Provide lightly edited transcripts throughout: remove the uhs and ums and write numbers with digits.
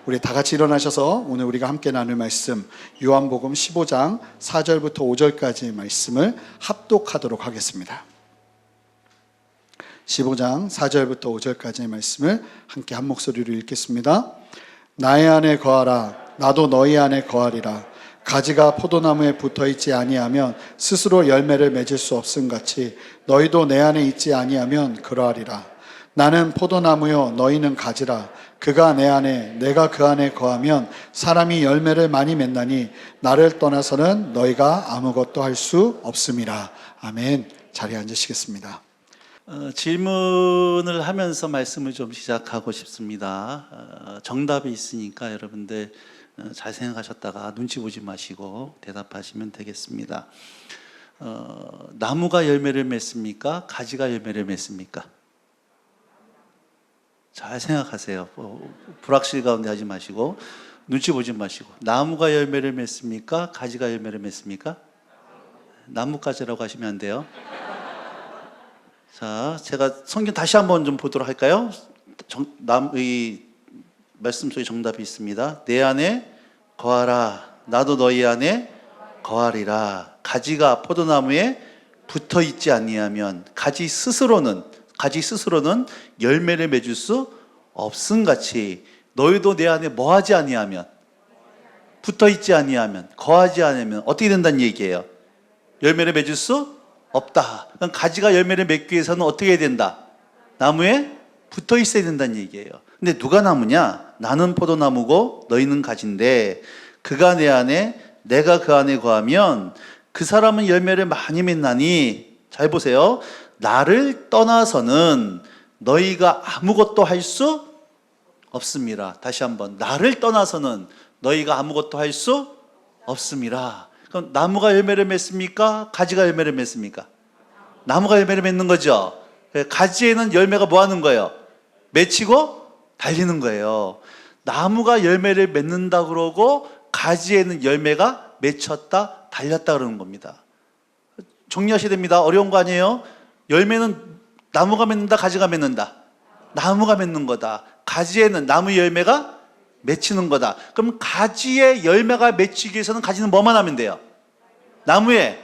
우리 다 같이 일어나셔서 오늘 우리가 함께 나눌 말씀 요한복음 15장 4절부터 5절까지의 말씀을 합독하도록 하겠습니다. 15장 4절부터 5절까지의 말씀을 함께 한 목소리로 읽겠습니다. 나의 안에 거하라. 나도 너희 안에 거하리라. 가지가 포도나무에 붙어있지 아니하면 스스로 열매를 맺을 수 없음같이 너희도 내 안에 있지 아니하면 그러하리라. 나는 포도나무요 너희는 가지라. 그가 내 안에 내가 그 안에 거하면 사람이 열매를 많이 맺나니 나를 떠나서는 너희가 아무것도 할 수 없음이라. 아멘. 자리에 앉으시겠습니다. 질문을 하면서 말씀을 좀 시작하고 싶습니다. 정답이 있으니까 여러분들 잘 생각하셨다가 눈치 보지 마시고 대답하시면 되겠습니다. 나무가 열매를 맺습니까? 가지가 열매를 맺습니까? 잘 생각하세요. 불확실 가운데 하지 마시고 눈치 보지 마시고. 나무가 열매를 맺습니까? 가지가 열매를 맺습니까? 나뭇가지라고 하시면 안 돼요. 자, 제가 성경 다시 한번 좀 보도록 할까요? 이 말씀 속에 정답이 있습니다. 내 안에 거하라. 나도 너희 안에 거하리라. 가지가 포도나무에 붙어 있지 아니하면 가지 스스로는 열매를 맺을 수 없음같이 너희도 내 안에 뭐하지 아니하면, 붙어 있지 아니하면, 거하지 아니하면 어떻게 된다는 얘기예요? 열매를 맺을 수 없다. 그럼 가지가 열매를 맺기 위해서는 어떻게 해야 된다? 나무에 붙어 있어야 된다는 얘기예요. 근데 누가 나무냐? 나는 포도나무고 너희는 가지인데 그가 내 안에 내가 그 안에 거하면 그 사람은 열매를 많이 맺나니, 잘 보세요. 나를 떠나서는 너희가 아무것도 할 수 없음이라. 다시 한번. 나를 떠나서는 너희가 아무것도 할 수 없음이라. 그럼 나무가 열매를 맺습니까? 가지가 열매를 맺습니까? 나무가 열매를 맺는 거죠. 가지에는 열매가 뭐 하는 거예요? 맺히고 달리는 거예요. 나무가 열매를 맺는다 그러고 가지에는 열매가 맺혔다 달렸다 그러는 겁니다. 정리하셔야 됩니다. 어려운 거 아니에요? 열매는 나무가 맺는다, 가지가 맺는다? 나무가 맺는 거다. 가지에는 나무 열매가 맺히는 거다. 그럼 가지에 열매가 맺히기 위해서는 가지는 뭐만 하면 돼요? 나무에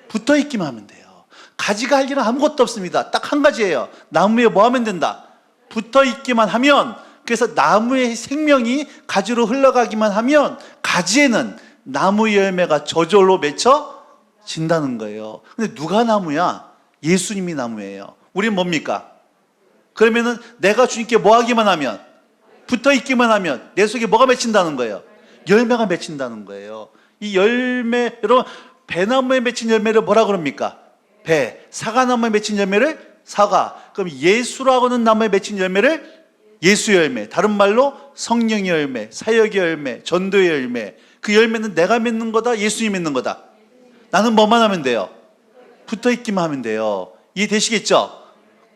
붙어 있기만 하면 돼요. 가지가 할 일은 아무것도 없습니다. 딱 한 가지예요. 나무에 뭐 하면 된다? 붙어 있기만 하면, 그래서 나무의 생명이 가지로 흘러가기만 하면 가지에는 나무 열매가 저절로 맺혀진다는 거예요. 근데 누가 나무야? 예수님이 나무예요. 우리는 뭡니까? 그러면은 내가 주님께 뭐 하기만 하면, 붙어 있기만 하면 내 속에 뭐가 맺힌다는 거예요? 열매가 맺힌다는 거예요. 이 열매, 여러분, 배나무에 맺힌 열매를 뭐라 그럽니까? 배. 사과나무에 맺힌 열매를 사과. 그럼 예수라고는 나무에 맺힌 열매를 예수 열매. 다른 말로 성령의 열매, 사역의 열매, 전도의 열매. 그 열매는 내가 맺는 거다, 예수님이 맺는 거다? 나는 뭐만 하면 돼요? 붙어 있기만 하면 돼요. 이해되시겠죠?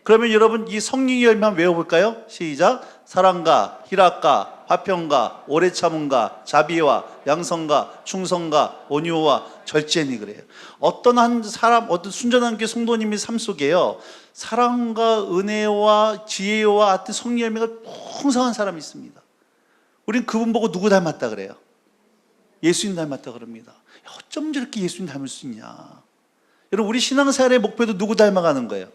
그러면 여러분 이 성령의 열매 한번 외워볼까요? 시작. 사랑과 희락과 화평과 오래 참음과 자비와 양성과 충성과 온유와 절제니 그래요. 어떤 한 사람, 어떤 순전한 교회 성도님의 삶 속에요, 사랑과 은혜와 지혜와 같은 성령 열매가 풍성한 사람이 있습니다. 우린 그분 보고 누구 닮았다 그래요? 예수님 닮았다 그럽니다. 어쩜 저렇게 예수님 닮을 수 있냐? 여러분, 우리 신앙생활의 목표도 누구 닮아가는 거예요?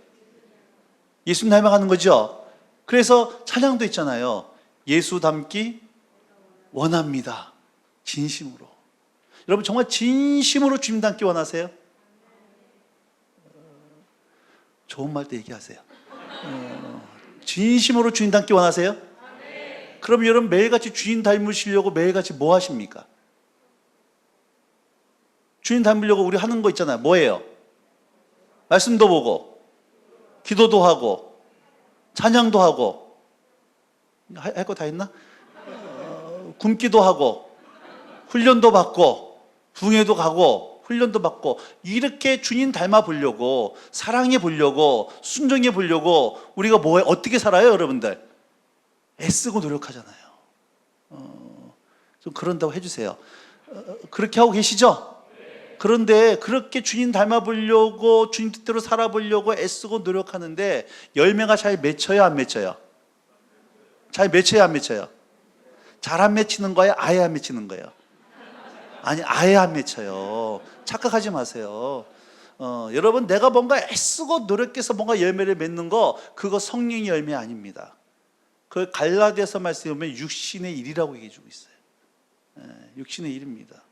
예수님 닮아가는 거죠. 그래서 찬양도 있잖아요. 예수 닮기 원합니다. 진심으로. 여러분, 정말 진심으로 주님 닮기 원하세요? 좋은 말도 얘기하세요. 진심으로 주님 닮기 원하세요? 그럼 여러분 매일같이 주님 닮으시려고 매일같이 뭐 하십니까? 주님 닮으려고 우리 하는 거 있잖아요. 뭐예요? 말씀도 보고, 기도도 하고, 찬양도 하고, 할 거 다 했나? 굶기도 하고, 훈련도 받고, 붕해도 가고, 훈련도 받고, 이렇게 주님 닮아 보려고, 사랑해 보려고, 순종해 보려고 우리가 뭐에 어떻게 살아요, 여러분들? 애쓰고 노력하잖아요. 좀 그런다고 해주세요. 그렇게 하고 계시죠? 그런데 그렇게 주님 닮아보려고, 주님 뜻대로 살아보려고 애쓰고 노력하는데 열매가 잘 맺혀요, 안 맺혀요? 잘 맺혀요, 안 맺혀요? 잘 안 맺히는 거예요? 아예 안 맺히는 거예요? 아니, 아예 안 맺혀요. 착각하지 마세요. 여러분, 내가 뭔가 애쓰고 노력해서 뭔가 열매를 맺는 거, 그거 성령의 열매 아닙니다. 그 갈라디아서 말씀에 보면 육신의 일이라고 얘기해 주고 있어요. 육신의 일입니다.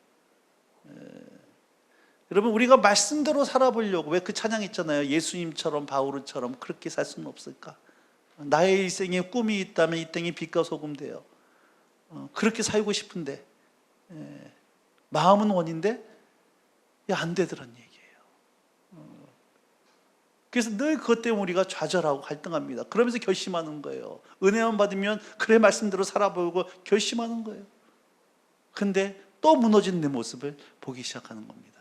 여러분, 우리가 말씀대로 살아보려고, 왜 그 찬양 있잖아요. 예수님처럼 바울처럼 그렇게 살 수는 없을까? 나의 일생에 꿈이 있다면 이 땅이 빛과 소금 되어 그렇게 살고 싶은데, 마음은 원인데 안 되더란 얘기예요. 그래서 늘 그것 때문에 우리가 좌절하고 갈등합니다. 그러면서 결심하는 거예요. 은혜만 받으면 그래 말씀대로 살아보고 결심하는 거예요. 근데 또 무너진 내 모습을 보기 시작하는 겁니다.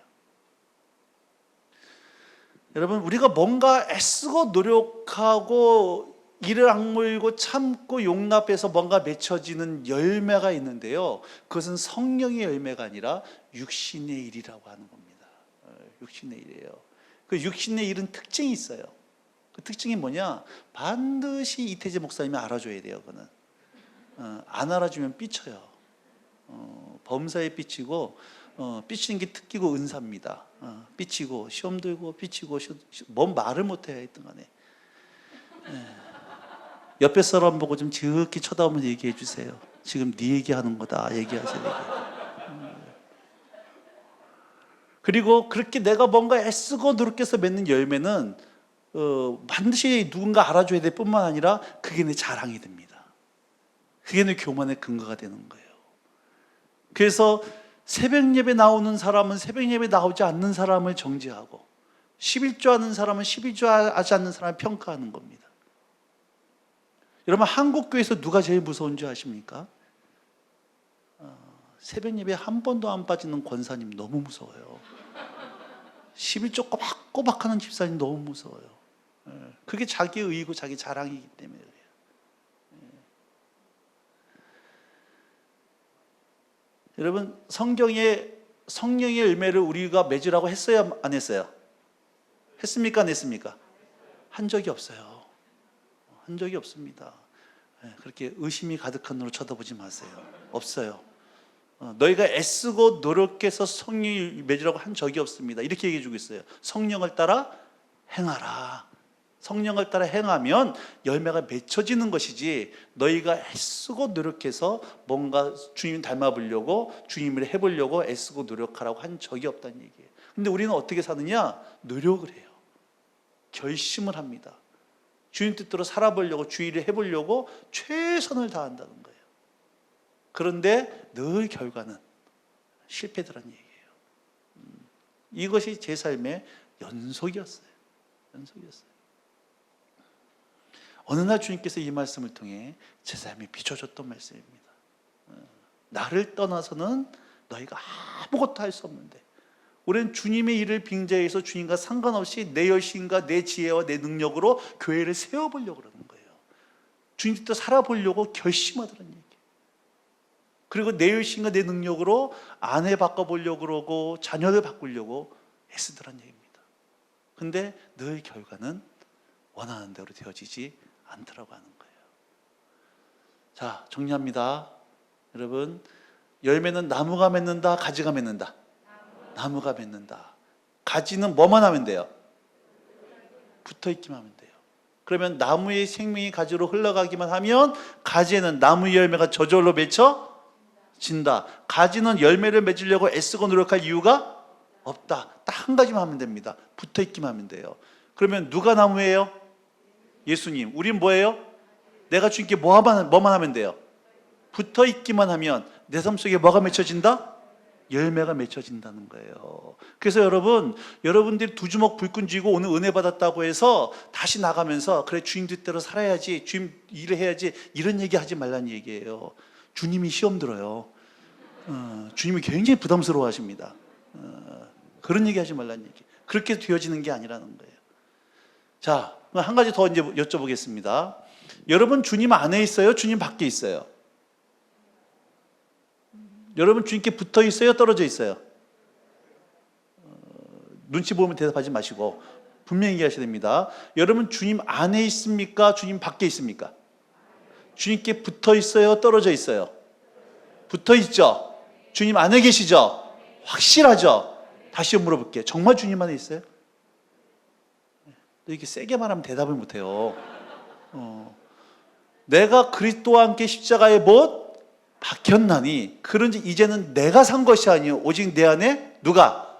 여러분, 우리가 뭔가 애쓰고 노력하고 이를 악물고 참고 용납해서 뭔가 맺혀지는 열매가 있는데요, 그것은 성령의 열매가 아니라 육신의 일이라고 하는 겁니다. 육신의 일이에요. 그 육신의 일은 특징이 있어요. 그 특징이 뭐냐? 반드시 이태재 목사님이 알아줘야 돼요. 그거는 안 알아주면 삐쳐요. 범사에 삐치고, 삐치는 게 특기고 은사입니다. 삐치고 시험 들고 삐치고 뭔 말을 못해야 했던 간에 옆에 사람 보고 좀 지극히 쳐다보면서 얘기해 주세요. 지금 네 얘기하는 거다. 얘기하세요. 그리고 그렇게 내가 뭔가 애쓰고 노력해서 맺는 열매는 반드시 누군가 알아줘야 될 뿐만 아니라 그게 내 자랑이 됩니다. 그게 내 교만의 근거가 되는 거예요. 그래서 새벽 예배 나오는 사람은 새벽 예배 나오지 않는 사람을 정죄하고, 11조 하는 사람은 11조 하지 않는 사람을 평가하는 겁니다. 여러분, 한국교회에서 누가 제일 무서운 줄 아십니까? 새벽 예배 한 번도 안 빠지는 권사님 너무 무서워요. 11조 꼬박꼬박 하는 집사님 너무 무서워요. 그게 자기의 의이고 자기 자랑이기 때문에 그래요. 여러분, 성경에 성령의 열매를 우리가 맺으라고 했어요? 안 했어요? 했습니까? 안 했습니까? 한 적이 없어요. 한 적이 없습니다. 그렇게 의심이 가득한 눈으로 쳐다보지 마세요. 없어요. 너희가 애쓰고 노력해서 성령을 맺으라고 한 적이 없습니다. 이렇게 얘기해 주고 있어요. 성령을 따라 행하라. 성령을 따라 행하면 열매가 맺혀지는 것이지, 너희가 애쓰고 노력해서 뭔가 주님 닮아보려고, 주님을 해보려고 애쓰고 노력하라고 한 적이 없다는 얘기예요. 근데 우리는 어떻게 사느냐? 노력을 해요. 결심을 합니다. 주님 뜻대로 살아보려고, 주의를 해보려고 최선을 다한다는 거예요. 그런데 늘 결과는 실패더란 얘기예요. 이것이 제 삶의 연속이었어요. 연속이었어요. 어느 날 주님께서 이 말씀을 통해 제 삶에 비춰줬던 말씀입니다. 나를 떠나서는 너희가 아무것도 할 수 없는데, 우리는 주님의 일을 빙자해서 주님과 상관없이 내 열심과 내 지혜와 내 능력으로 교회를 세워보려고 그러는 거예요. 주님 뜻대로 살아보려고 결심하더란 얘기예요. 그리고 내 열심과 내 능력으로 아내 바꿔보려고 그러고 자녀를 바꾸려고 애쓰더란 얘기입니다. 근데 늘 결과는 원하는 대로 되어지지 않더라고 하는 거예요. 자, 정리합니다. 여러분, 열매는 나무가 맺는다, 가지가 맺는다? 나무가 맺는다. 가지는 뭐만 하면 돼요? 붙어있기만 하면 돼요. 그러면 나무의 생명이 가지로 흘러가기만 하면 가지에는 나무의 열매가 저절로 맺혀진다. 가지는 열매를 맺으려고 애쓰고 노력할 이유가 없다. 딱 한 가지만 하면 됩니다. 붙어있기만 하면 돼요. 그러면 누가 나무예요? 예수님. 우린 뭐예요? 내가 주님께 뭐만 하면 돼요? 붙어있기만 하면 내 삶 속에 뭐가 맺혀진다? 열매가 맺혀진다는 거예요. 그래서 여러분들이 두 주먹 불끈 쥐고 오늘 은혜 받았다고 해서 다시 나가면서 그래 주님 뜻대로 살아야지, 주님 일을 해야지, 이런 얘기 하지 말라는 얘기예요. 주님이 시험 들어요. 주님이 굉장히 부담스러워 하십니다. 그런 얘기 하지 말라는 얘기. 그렇게 되어지는 게 아니라는 거예요. 자, 한 가지 더 이제 여쭤보겠습니다. 여러분 주님 안에 있어요? 주님 밖에 있어요? 여러분 주님께 붙어 있어요? 떨어져 있어요? 눈치 보면 대답하지 마시고 분명히 얘기하셔야 됩니다. 여러분 주님 안에 있습니까? 주님 밖에 있습니까? 주님께 붙어 있어요? 떨어져 있어요? 붙어 있죠? 주님 안에 계시죠? 확실하죠? 다시 물어볼게요. 정말 주님 안에 있어요? 이렇게 세게 말하면 대답을 못해요. 내가 그리스도와 함께 십자가에 못 박혔나니 그런지 이제는 내가 산 것이 아니요 오직 내 안에 누가?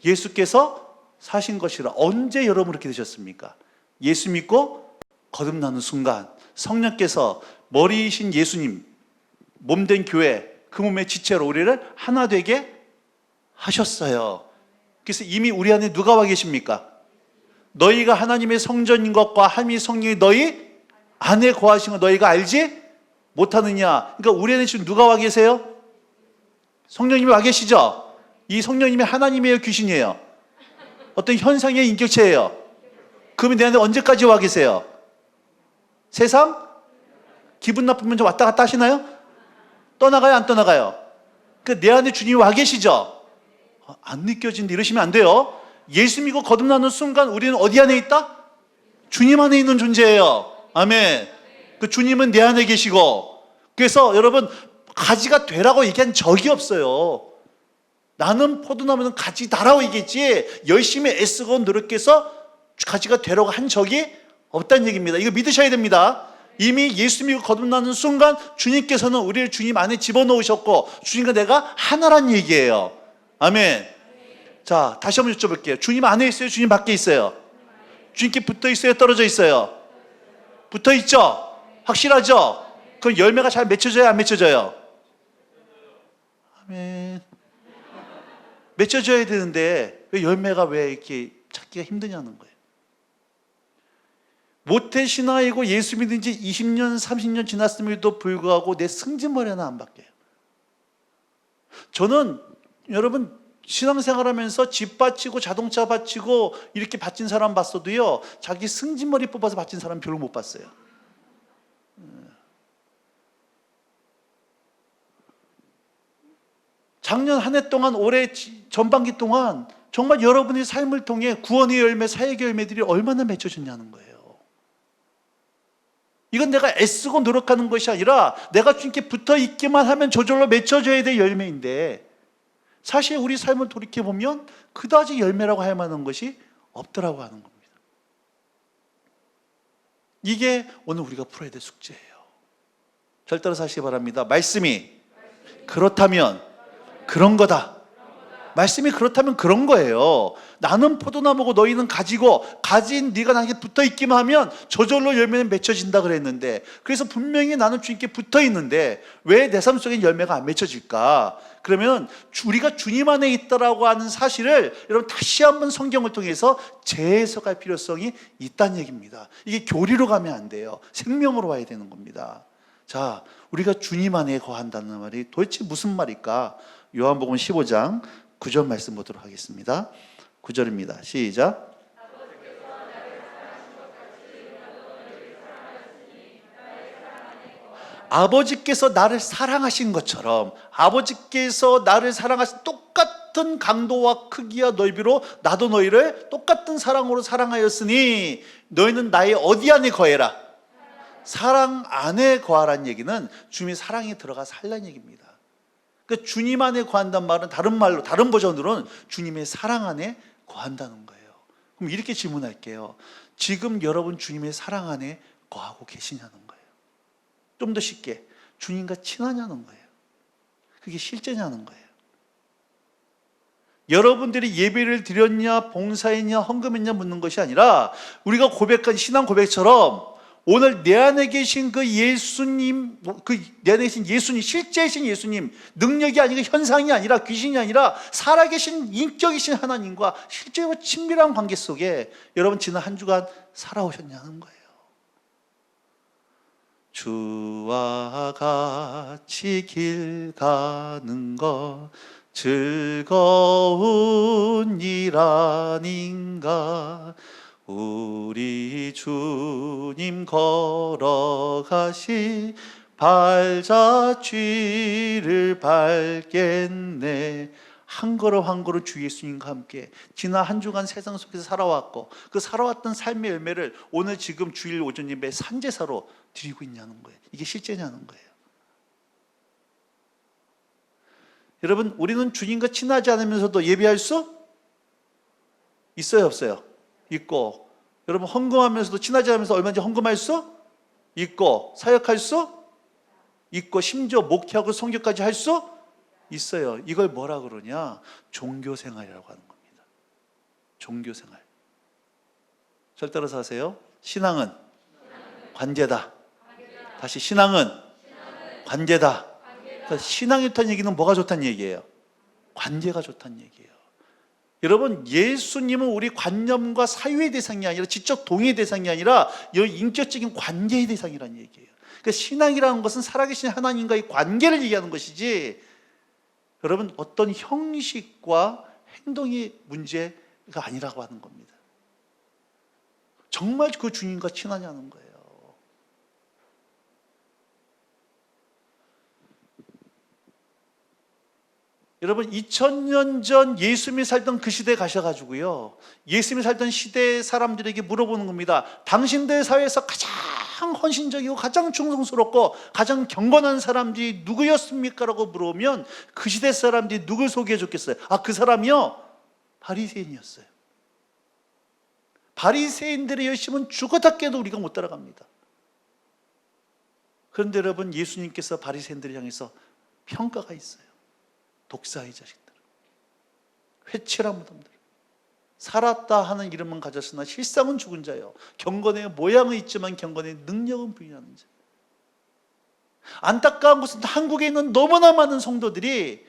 예수께서 사신 것이라. 언제 여러분 그렇게 되셨습니까? 예수 믿고 거듭나는 순간 성령께서 머리이신 예수님 몸된 교회 그 몸의 지체로 우리를 하나 되게 하셨어요. 그래서 이미 우리 안에 누가 와 계십니까? 너희가 하나님의 성전인 것과 하나님의 성령이 너희 안에 거하신 거 너희가 알지 못하느냐. 그러니까 우리 안에 지금 누가 와 계세요? 성령님이 와 계시죠? 이 성령님이 하나님이에요, 귀신이에요? 어떤 현상의 인격체예요? 그러면 내 안에 언제까지 와 계세요? 세상? 기분 나쁘면 좀 왔다 갔다 하시나요? 떠나가요, 안 떠나가요? 내 안에 주님이 와 계시죠? 안 느껴진다 이러시면 안 돼요. 예수 믿고 거듭나는 순간 우리는 어디 안에 있다? 주님 안에 있는 존재예요. 아멘. 그 주님은 내 안에 계시고, 그래서 여러분 가지가 되라고 얘기한 적이 없어요. 나는 포도나무는 가지 다라고 얘기했지 열심히 애쓰고 노력해서 가지가 되라고 한 적이 없다는 얘기입니다. 이거 믿으셔야 됩니다. 이미 예수 믿고 거듭나는 순간 주님께서는 우리를 주님 안에 집어넣으셨고 주님과 내가 하나란 얘기예요. 아멘. 자, 다시 한번 여쭤볼게요. 주님 안에 있어요? 주님 밖에 있어요? 주님께 붙어 있어요? 떨어져 있어요? 붙어 있죠? 확실하죠? 그럼 열매가 잘 맺혀져요? 안 맺혀져요? 아멘. 맺혀져야 되는데 왜 열매가 왜 이렇게 찾기가 힘드냐는 거예요. 모태신앙이고 예수 믿은 지 20년, 30년 지났음에도 불구하고 내 승진머리 하나 안 바뀌어요. 저는 여러분 신앙생활하면서 집 바치고 자동차 바치고 이렇게 바친 사람 봤어도요 자기 승진머리 뽑아서 바친 사람 별로 못 봤어요. 작년 한 해 동안 올해 전반기 동안 정말 여러분의 삶을 통해 구원의 열매, 사역의 열매들이 얼마나 맺혀졌냐는 거예요. 이건 내가 애쓰고 노력하는 것이 아니라 내가 주님께 붙어 있기만 하면 저절로 맺혀져야 될 열매인데 사실 우리 삶을 돌이켜보면 그다지 열매라고 할 만한 것이 없더라고 하는 겁니다. 이게 오늘 우리가 풀어야 될 숙제예요. 절 따라서 하시기 바랍니다. 말씀이 그렇다면 그런 거다. 말씀이 그렇다면 그런 거예요. 나는 포도나무고 너희는 가지고 가진 네가 나에게 붙어 있기만 하면 저절로 열매는 맺혀진다 그랬는데 그래서 분명히 나는 주님께 붙어 있는데 왜 내 삶 속에 열매가 안 맺혀질까? 그러면 우리가 주님 안에 있다라고 하는 사실을 여러분 다시 한번 성경을 통해서 재해석할 필요성이 있다는 얘기입니다. 이게 교리로 가면 안 돼요. 생명으로 와야 되는 겁니다. 자, 우리가 주님 안에 거한다는 말이 도대체 무슨 말일까? 요한복음 15장 9절 말씀 보도록 하겠습니다. 9절입니다. 시작. 아버지께서 나를 사랑하신 것처럼 아버지께서 나를 사랑하신 똑같은 강도와 크기와 넓이로 나도 너희를 똑같은 사랑으로 사랑하였으니 너희는 나의 어디 안에 거해라? 사랑 안에 거하라는 얘기는 주님의 사랑에 들어가 살라는 얘기입니다. 그러니까 주님 안에 거한다는 말은 다른 말로 다른 버전으로는 주님의 사랑 안에 거한다는 거예요. 그럼 이렇게 질문할게요. 지금 여러분 주님의 사랑 안에 거하고 계시냐는 거예요. 좀 더 쉽게 주님과 친하냐는 거예요. 그게 실제냐는 거예요. 여러분들이 예배를 드렸냐 봉사했냐 헌금했냐 묻는 것이 아니라 우리가 고백한 신앙 고백처럼 오늘 내 안에 계신 그 예수님, 내 안에 계신 예수님, 실제이신 예수님, 능력이 아니고 현상이 아니라 귀신이 아니라 살아계신 인격이신 하나님과 실제로 친밀한 관계 속에 여러분 지난 한 주간 살아오셨냐는 거예요. 주와 같이 길 가는 것 즐거운 일 아닌가. 우리 주님 걸어가시 발자취를 밟겠네. 한 걸음 한 걸음 주 예수님과 함께 지난 한 주간 세상 속에서 살아왔고 그 살아왔던 삶의 열매를 오늘 지금 주일 오전 예배 산제사로 드리고 있냐는 거예요. 이게 실제냐는 거예요. 여러분, 우리는 주님과 친하지 않으면서도 예배할 수 있어요, 없어요? 있고, 여러분 헌금하면서도 친하지 않으면서 얼마든지 헌금할 수 있고, 사역할 수 있고, 심지어 목회하고 선교까지 할 수 있어요. 이걸 뭐라 그러냐? 종교생활이라고 하는 겁니다. 종교생활. 절 따라서 하세요. 신앙은 관계다. 다시, 신앙은 관계다. 그러니까 신앙이 좋다는 얘기는 뭐가 좋다는 얘기예요? 관계가 좋다는 얘기예요. 여러분, 예수님은 우리 관념과 사유의 대상이 아니라 지적 동의의 대상이 아니라 인격적인 관계의 대상이라는 얘기예요. 그러니까 신앙이라는 것은 살아계신 하나님과의 관계를 얘기하는 것이지, 여러분, 어떤 형식과 행동이 문제가 아니라고 하는 겁니다. 정말 그 주님과 친하냐는 거예요. 여러분, 2000년 전 예수님이 살던 그 시대에 가셔가지고요, 예수님이 살던 시대의 사람들에게 물어보는 겁니다. 당신들 사회에서 가장 헌신적이고 가장 충성스럽고 가장 경건한 사람들이 누구였습니까? 라고 물어보면 그 시대 사람들이 누굴 소개해 줬겠어요? 그 사람이요, 바리새인이었어요. 바리새인들의 열심은 죽었다 깨도 우리가 못 따라갑니다. 그런데 여러분, 예수님께서 바리새인들을 향해서 평가가 있어요. 독사의 자식들, 회칠한 무덤들, 살았다 하는 이름은 가졌으나 실상은 죽은 자요, 경건의 모양은 있지만 경건의 능력은 부인하는 자. 안타까운 것은 한국에 있는 너무나 많은 성도들이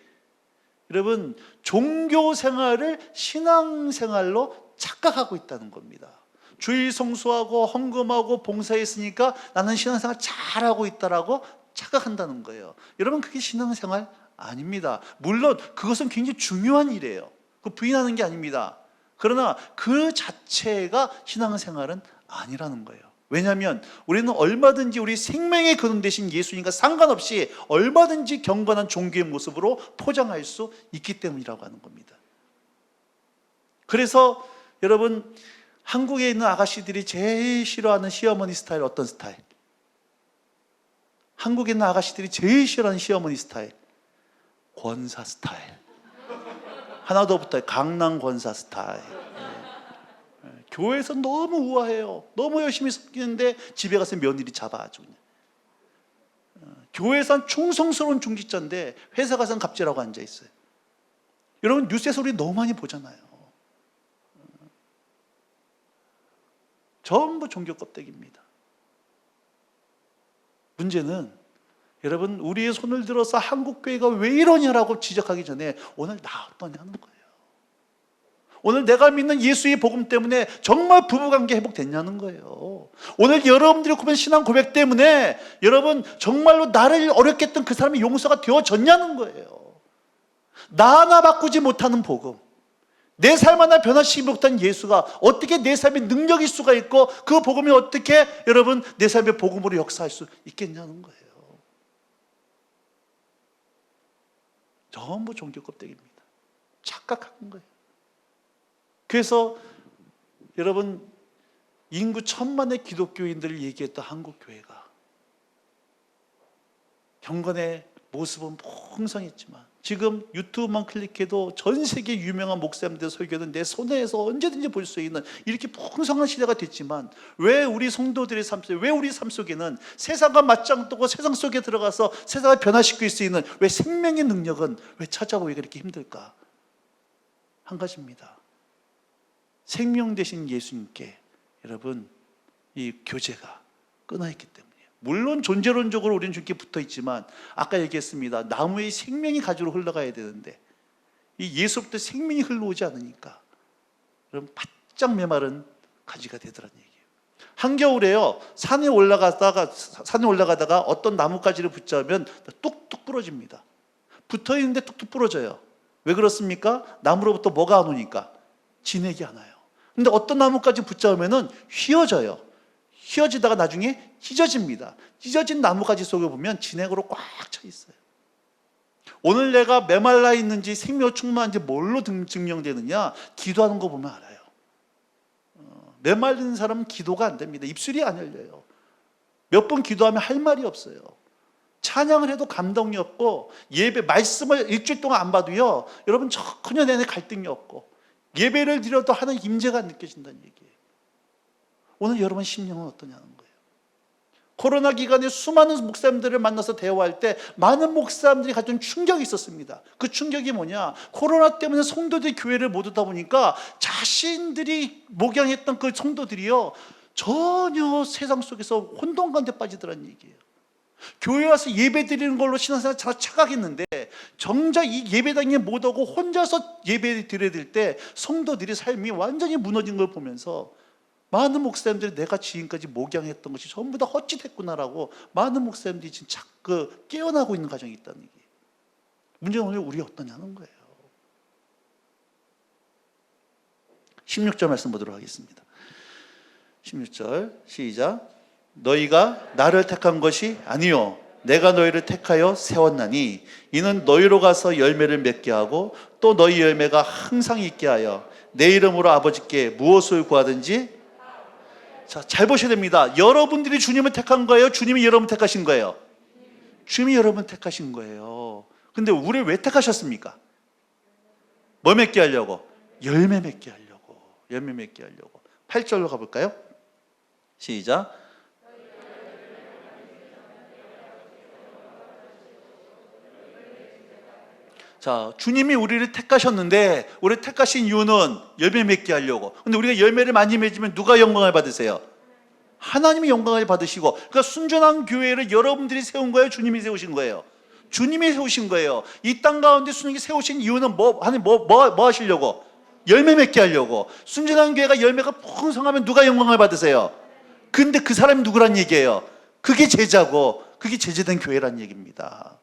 여러분, 종교 생활을 신앙 생활로 착각하고 있다는 겁니다. 주일 성수하고 헌금하고 봉사했으니까 나는 신앙생활 잘하고 있다라고 착각한다는 거예요. 여러분, 그게 신앙생활 아닙니다. 물론 그것은 굉장히 중요한 일이에요. 그 부인하는 게 아닙니다. 그러나 그 자체가 신앙생활은 아니라는 거예요. 왜냐하면 우리는 얼마든지 우리 생명의 근원 되신 예수님과 상관없이 얼마든지 경건한 종교의 모습으로 포장할 수 있기 때문이라고 하는 겁니다. 그래서 여러분, 한국에 있는 아가씨들이 제일 싫어하는 시어머니 스타일, 어떤 스타일? 한국에 있는 아가씨들이 제일 싫어하는 시어머니 스타일, 권사 스타일. 하나 더 붙어요. 강남 권사 스타일. 교회에서 너무 우아해요. 너무 열심히 섬기는데 집에 가서 며느리 잡아가지고 그냥. 교회에서는 충성스러운 중직자인데 회사 가서는 갑질하고 앉아있어요. 여러분, 뉴스에서 우리 너무 많이 보잖아요. 전부 종교 껍데기입니다. 문제는 여러분, 우리의 손을 들어서 한국교회가 왜 이러냐라고 지적하기 전에 오늘 나 어떠냐는 거예요. 오늘 내가 믿는 예수의 복음 때문에 정말 부부관계 회복됐냐는 거예요. 오늘 여러분들이 고백한 신앙 고백 때문에 여러분, 정말로 나를 어렵게 했던 그 사람이 용서가 되어졌냐는 거예요. 나 하나 바꾸지 못하는 복음, 내 삶 하나 변화시키지 못한 예수가 어떻게 내 삶에 능력일 수가 있고, 그 복음이 어떻게 여러분 내 삶의 복음으로 역사할 수 있겠냐는 거예요. 전부 종교 껍데기입니다. 착각한 거예요. 그래서 여러분, 인구 1000만의 기독교인들을 얘기했던 한국교회가 경건의 모습은 풍성했지만 지금 유튜브만 클릭해도 전 세계 유명한 목사님들 설교는 내 손에서 언제든지 볼 수 있는 이렇게 풍성한 시대가 됐지만, 왜 우리 성도들의 삶 속에, 왜 우리 삶 속에는 세상과 맞짱뜨고 세상 속에 들어가서 세상을 변화시킬 수 있는 왜 생명의 능력은 왜 찾아보기가 이렇게 힘들까? 한 가지입니다. 생명 되신 예수님께 여러분, 이 교제가 끊어있기 때문에. 물론 존재론적으로 우리는 주님께 붙어 있지만 아까 얘기했습니다. 나무의 생명이 가지로 흘러가야 되는데 이 예수부터 생명이 흘러오지 않으니까 여러분, 바짝 메마른 가지가 되더라는 얘기예요. 한겨울에요, 산에 올라가다가 어떤 나뭇가지를 붙잡으면 뚝뚝 부러집니다. 붙어 있는데 뚝뚝 부러져요. 왜 그렇습니까? 나무로부터 뭐가 안 오니까? 진액이 안 와요. 근데 어떤 나뭇가지 붙잡으면 휘어져요. 휘어지다가 나중에 찢어집니다. 찢어진 나뭇가지 속에 보면 진액으로 꽉 차 있어요. 오늘 내가 메말라 있는지 생명 충만한지 뭘로 증명되느냐? 기도하는 거 보면 알아요. 메말린 사람은 기도가 안 됩니다. 입술이 안 열려요. 몇 번 기도하면 할 말이 없어요. 찬양을 해도 감동이 없고 예배 말씀을 일주일 동안 안 봐도요 여러분 전혀 내내 갈등이 없고 예배를 드려도 하는 임재가 안 느껴진다는 얘기예요. 오늘 여러분 심령은 어떠냐는 거예요. 코로나 기간에 수많은 목사님들을 만나서 대화할 때 많은 목사님들이 가진 충격이 있었습니다. 그 충격이 뭐냐, 코로나 때문에 성도들이 교회를 못 오다 보니까 자신들이 목양했던 그 성도들이요 전혀 세상 속에서 혼돈 가운데 빠지더라는 얘기예요. 교회 와서 예배 드리는 걸로 신앙생활 잘 착각했는데 정작 이 예배당에 못 오고 혼자서 예배 드려야 될 때 성도들의 삶이 완전히 무너진 걸 보면서 많은 목사님들이 내가 지금까지 목양했던 것이 전부 다 헛짓했구나라고 많은 목사님들이 지금 깨어나고 있는 과정이 있다는 얘기예요. 문제는 오늘 우리 어떠냐는 거예요. 16절 말씀 보도록 하겠습니다. 16절 시작. 너희가 나를 택한 것이 아니요 내가 너희를 택하여 세웠나니 이는 너희로 가서 열매를 맺게 하고 또 너희 열매가 항상 있게 하여 내 이름으로 아버지께 무엇을 구하든지. 자, 잘 보셔야 됩니다. 여러분들이 주님을 택한 거예요? 주님이 여러분 택하신 거예요? 주님이 여러분 택하신 거예요. 근데 우리를 왜 택하셨습니까? 뭐 맺게 하려고? 열매 맺게 하려고. 열매 맺게 하려고. 8절로 가볼까요? 시작. 자, 주님이 우리를 택하셨는데 우리를 택하신 이유는 열매 맺게 하려고. 근데 우리가 열매를 많이 맺으면 누가 영광을 받으세요? 하나님이 영광을 받으시고. 그러니까 순전한 교회를 여러분들이 세운 거예요? 주님이 세우신 거예요? 주님이 세우신 거예요. 이 땅 가운데 순전히 세우신 이유는 하나님 뭐 하시려고? 열매 맺게 하려고. 순전한 교회가 열매가 풍성하면 누가 영광을 받으세요? 근데 그 사람이 누구란 얘기예요? 그게 제자고 그게 제자된 교회란 얘기입니다.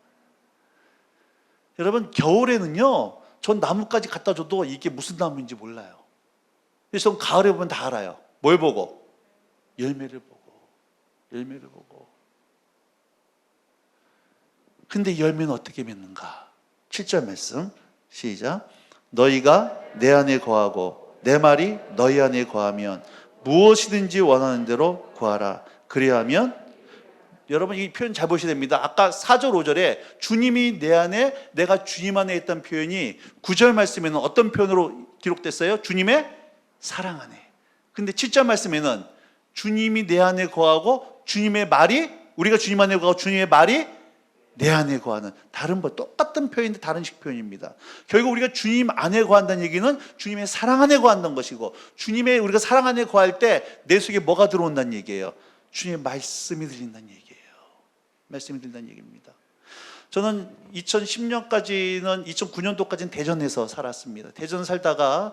여러분 겨울에는요 전 나무까지 갖다 줘도 이게 무슨 나무인지 몰라요. 그래서 전 가을에 보면 다 알아요. 뭘 보고? 열매를 보고. 열매를 보고. 근데 열매는 어떻게 맺는가? 7절 말씀 시작. 너희가 내 안에 거하고 내 말이 너희 안에 거하면 무엇이든지 원하는 대로 구하라. 그리하면. 여러분 이 표현 잘 보셔야 됩니다. 아까 4절 5절에 주님이 내 안에 내가 주님 안에 있다는 표현이 9절 말씀에는 어떤 표현으로 기록됐어요? 주님의 사랑 안에. 근데 7절 말씀에는 주님이 내 안에 거하고 주님의 말이 우리가 주님 안에 거하고 주님의 말이 내 안에 거하는. 다른 똑같은 표현인데 다른 식 표현입니다. 결국 우리가 주님 안에 거한다는 얘기는 주님의 사랑 안에 거한다는 것이고 주님의 우리가 사랑 안에 거할 때 내 속에 뭐가 들어온다는 얘기예요? 주님의 말씀이 들린다는 얘기예요. 말씀이 들린다는 얘기입니다. 저는 2010년까지는 2009년도까지는 대전에서 살았습니다. 대전 살다가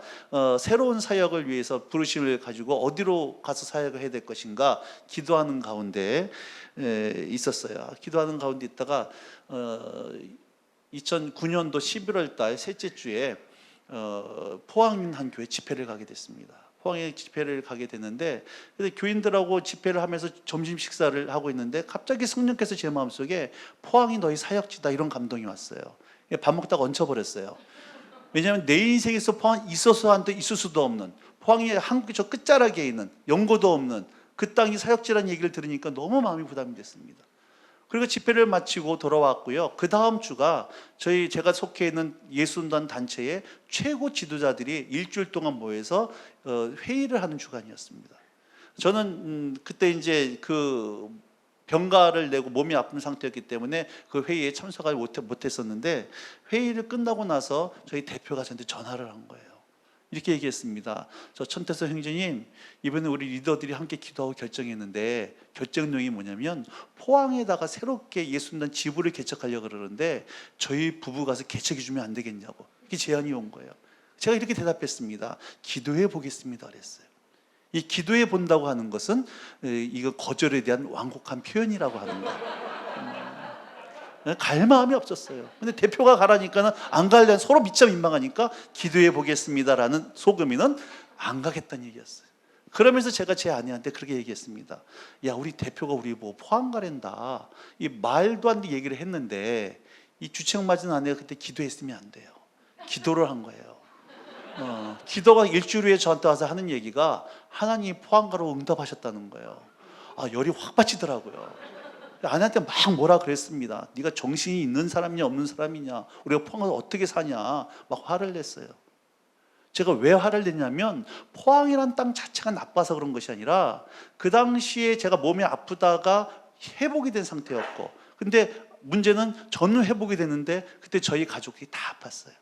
새로운 사역을 위해서 부르심을 가지고 어디로 가서 사역을 해야 될 것인가 기도하는 가운데 있었어요. 기도하는 가운데 있다가 2009년도 11월 달 셋째 주에 포항 한 교회 집회를 가게 됐습니다. 포항에 집회를 가게 됐는데 교인들하고 집회를 하면서 점심 식사를 하고 있는데 갑자기 성령께서 제 마음속에 포항이 너희 사역지다 이런 감동이 왔어요. 밥 먹다가 얹혀버렸어요. 왜냐하면 내 인생에서 포항 있어서 한데 있을 수도 없는, 포항이 한국의 저 끝자락에 있는 연고도 없는 그 땅이 사역지라는 얘기를 들으니까 너무 마음이 부담이 됐습니다. 그리고 집회를 마치고 돌아왔고요. 그 다음 주가 제가 속해 있는 예수단 단체의 최고 지도자들이 일주일 동안 모여서 회의를 하는 주간이었습니다. 저는 그때 이제 그 병가를 내고 몸이 아픈 상태였기 때문에 그 회의에 참석하지 못했었는데 회의를 끝나고 나서 저희 대표가 저한테 전화를 한 거예요. 이렇게 얘기했습니다. 저 천태서 형제님, 이번에 우리 리더들이 함께 기도하고 결정했는데 결정 내용이 뭐냐면 포항에다가 새롭게 예수님단 지부를 개척하려고 그러는데 저희 부부 가서 개척해 주면 안 되겠냐고 이렇게 제안이 온 거예요. 제가 이렇게 대답했습니다. 기도해 보겠습니다 그랬어요. 이 기도해 본다고 하는 것은 이거 거절에 대한 완곡한 표현이라고 하는 거예요. 갈 마음이 없었어요. 근데 대표가 가라니까는 안 가려는, 서로 미쳐 민망하니까 기도해 보겠습니다라는 속음이는 안 가겠다는 얘기였어요. 그러면서 제가 제 아내한테 그렇게 얘기했습니다. 야, 우리 대표가 우리 뭐 포항 가랜다 이 말도 안 되는 얘기를 했는데 이 주책 맞은 아내가 그때 기도했으면 안 돼요. 기도를 한 거예요. 기도가 일주일 후에 저한테 와서 하는 얘기가 하나님이 포항 가로 응답하셨다는 거예요. 아, 열이 확 받치더라고요. 아내한테 막 뭐라 그랬습니다. 네가 정신이 있는 사람이냐 없는 사람이냐, 우리가 포항에서 어떻게 사냐, 막 화를 냈어요. 제가 왜 화를 냈냐면 포항이란 땅 자체가 나빠서 그런 것이 아니라 그 당시에 제가 몸이 아프다가 회복이 된 상태였고, 근데 문제는 저는 회복이 됐는데 그때 저희 가족이 다 아팠어요.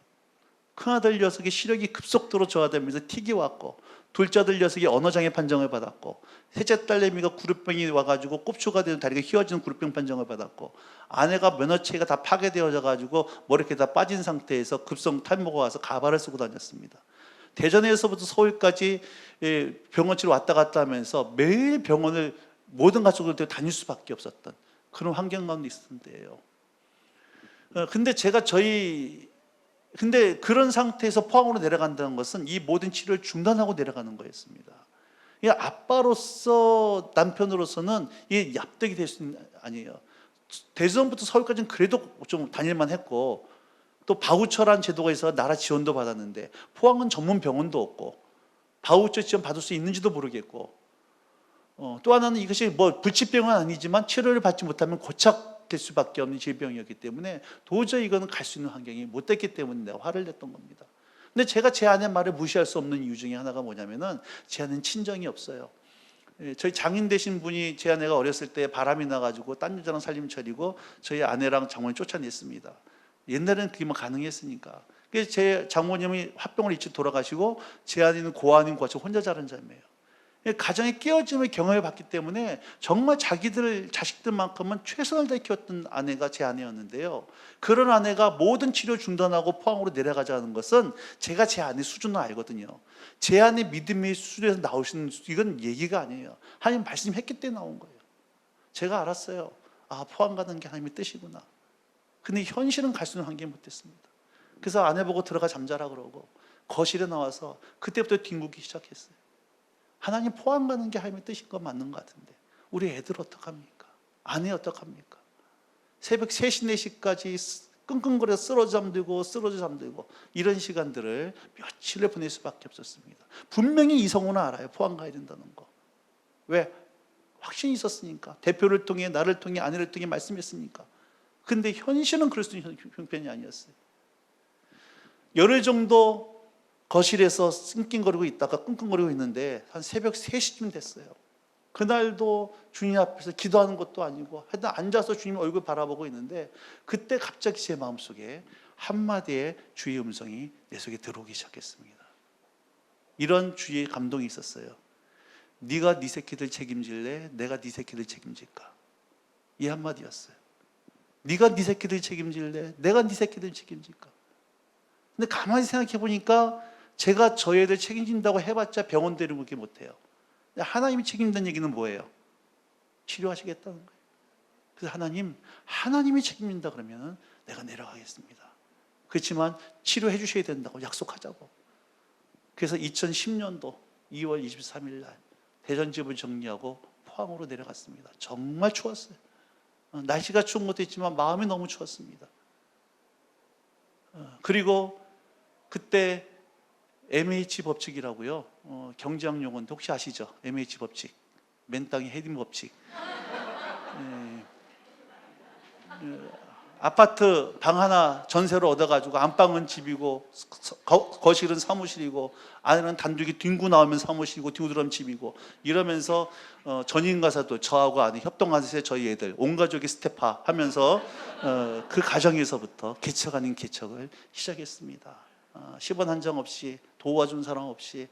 큰아들 녀석이 시력이 급속도로 저하되면서 틱이 왔고, 둘째 아들 녀석이 언어장애 판정을 받았고, 셋째 딸내미가 구루병이 와가지고 꼽추가 되는 다리가 휘어지는 구루병 판정을 받았고, 아내가 면허체가 다 파괴되어져 가지고 머리카락이 다 빠진 상태에서 급성 탈모가 와서 가발을 쓰고 다녔습니다. 대전에서부터 서울까지 병원 치료 왔다 갔다 하면서 매일 병원을 모든 가족들 다닐 수밖에 없었던 그런 환경 가운데 있었던 때예요. 근데 그런 상태에서 포항으로 내려간다는 것은 이 모든 치료를 중단하고 내려가는 거였습니다. 이 아빠로서, 남편으로서는 이 납득이 될 수 있는 아니에요. 대전부터 서울까지는 그래도 좀 다닐만 했고, 또 바우처라는 제도가 있어서 나라 지원도 받았는데 포항은 전문 병원도 없고 바우처 지원 받을 수 있는지도 모르겠고, 또 하나는 이것이 뭐 불치병은 아니지만 치료를 받지 못하면 고착될 수밖에 없는 질병이었기 때문에 도저히 이거는 갈 수 있는 환경이 못 됐기 때문에 내가 화를 냈던 겁니다. 근데 제가 제 아내 말을 무시할 수 없는 이유 중에 하나가 뭐냐면은 제 아내는 친정이 없어요. 저희 장인 되신 분이 제 아내가 어렸을 때 바람이 나가지고 딴 여자랑 살림 차리고 저희 아내랑 장모님 쫓아냈습니다. 옛날에는 그게 뭐 가능했으니까. 그래서 제 장모님이 화병을 일찍 돌아가시고 제 아내는 고아님 같이 혼자 자란 자매예요. 가정의 깨어짐을 경험해 봤기 때문에 정말 자식들만큼은 최선을 다해 키웠던 아내가 제 아내였는데요. 그런 아내가 모든 치료 중단하고 포항으로 내려가자는 것은 제가 제 아내 수준을 알거든요. 제 아내 믿음의 수준에서 나오시는, 이건 얘기가 아니에요. 하나님 말씀했기 때문에 나온 거예요. 제가 알았어요. 아, 포항 가는 게 하나님의 뜻이구나. 근데 현실은 갈 수 있는 환경이 못 됐습니다. 그래서 아내 보고 들어가 잠자라 그러고 거실에 나와서 그때부터 뒹굴기 시작했어요. 하나님 포항 가는 게 하나님의 뜻인 건 맞는 것 같은데 우리 애들 어떡합니까? 아내 어떡합니까? 새벽 3시, 4시까지 끙끙거려서 쓰러져 잠들고 이런 시간들을 며칠을 보낼 수밖에 없었습니다. 분명히 이성우는 알아요. 포항 가야 된다는 거. 왜? 확신이 있었으니까. 대표를 통해, 나를 통해, 아내를 통해 말씀했으니까. 근데 현실은 그럴 수 있는 형편이 아니었어요. 열흘 정도 거실에서 낑낑거리고 있다가 끙끙거리고 있는데 한 새벽 3시쯤 됐어요. 그날도 주님 앞에서 기도하는 것도 아니고 하여튼 앉아서 주님 얼굴 바라보고 있는데 그때 갑자기 제 마음속에 한마디의 주의 음성이 내 속에 들어오기 시작했습니다. 이런 주의 감동이 있었어요. 네가 네 새끼들 책임질래? 내가 네 새끼들 책임질까? 이 한마디였어요. 네가 네 새끼들 책임질래? 내가 네 새끼들 책임질까? 근데 가만히 생각해 보니까 제가 저 애들 책임진다고 해봤자 병원 데려오게 못해요. 하나님이 책임진다는 얘기는 뭐예요? 치료하시겠다는 거예요. 그래서 하나님이 책임진다 그러면 내가 내려가겠습니다. 그렇지만 치료해 주셔야 된다고 약속하자고. 그래서 2010년도 2월 23일 날 대전집을 정리하고 포항으로 내려갔습니다. 정말 추웠어요. 날씨가 추운 것도 있지만 마음이 너무 추웠습니다. 그리고 그때 MH 법칙이라고요. 경제학 용어인데 혹시 아시죠? MH 법칙. 맨 땅에 헤딩 법칙. 아파트 방 하나 전세로 얻어가지고 안방은 집이고 거실은 사무실이고 안에는 단둘이 뒹구 나오면 사무실이고 뒹구 들어오면 집이고 이러면서 전인가사도 저하고 아내 협동하면서 저희 애들 온 가족이 스태파 하면서 그 가정에서부터 개척 아닌 개척을 시작했습니다. 10원 한 장 없이 도와준 사람 없이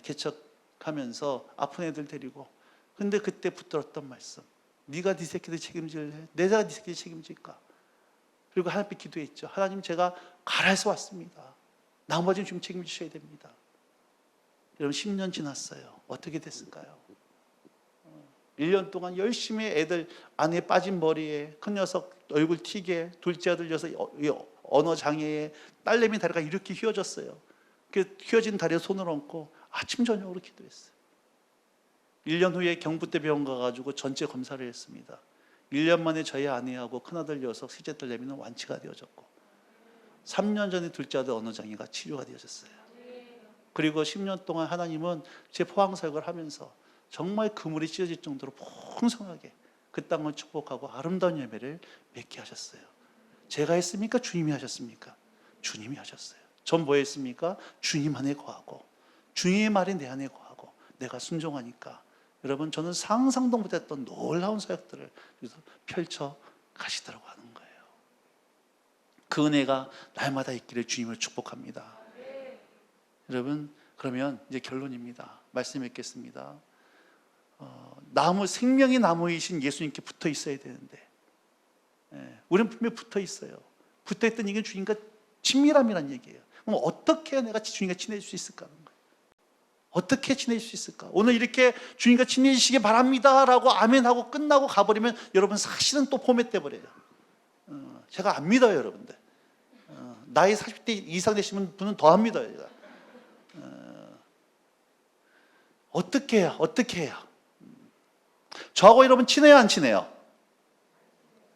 개척하면서 아픈 애들 데리고. 근데 그때 붙들었던 말씀, 네가 네 새끼들 책임질래? 내가 네 새끼들 책임질까? 그리고 하나님께 기도했죠. 하나님, 제가 가라에서 왔습니다. 나머지는 좀 책임지셔야 됩니다. 여러분 10년 지났어요. 어떻게 됐을까요? 1년 동안 열심히 애들 안에 빠진 머리에, 큰 녀석 얼굴 튀게, 둘째 아들 녀석 언어 장애에 딸내미 다리가 이렇게 휘어졌어요. 그 휘어진 다리에 손을 얹고 아침 저녁으로 기도했어요. 1년 후에 경북대 병원 가가지고 전체 검사를 했습니다. 1년 만에 저희 아내하고 큰아들 녀석, 셋째 딸내미는 완치가 되어졌고 3년 전에 둘째 아들 언어 장애가 치료가 되어졌어요. 그리고 10년 동안 하나님은 제 포항 사역을 하면서 정말 그물이 찢어질 정도로 풍성하게 그 땅을 축복하고 아름다운 열매를 맺게 하셨어요. 제가 했습니까? 주님이 하셨습니까? 주님이 하셨어요. 전 뭐 했습니까? 주님 안에 거하고 주님의 말이 내 안에 거하고 내가 순종하니까 여러분 저는 상상도 못했던 놀라운 사역들을 펼쳐 가시더라고 하는 거예요. 그 은혜가 날마다 있기를 주님을 축복합니다. 여러분 그러면 이제 결론입니다. 말씀 읽겠습니다. 나무 생명의 나무이신 예수님께 붙어 있어야 되는데 우리는 분명히 붙어 있어요. 붙어 있던 얘기는 주님과 친밀함이란 얘기예요. 그럼 어떻게 내가 주님과 친해질 수 있을까 하는 거예요. 어떻게 친해질 수 있을까? 오늘 이렇게 주님과 친해지시기 바랍니다 라고 아멘하고 끝나고 가버리면 여러분 사실은 또 포맷돼 버려요. 제가 안 믿어요 여러분들. 나이 40대 이상 되시는 분은 더 안 믿어요 제가. 어떻게 해야 어떻게 해야 저하고 여러분 친해요 안 친해요?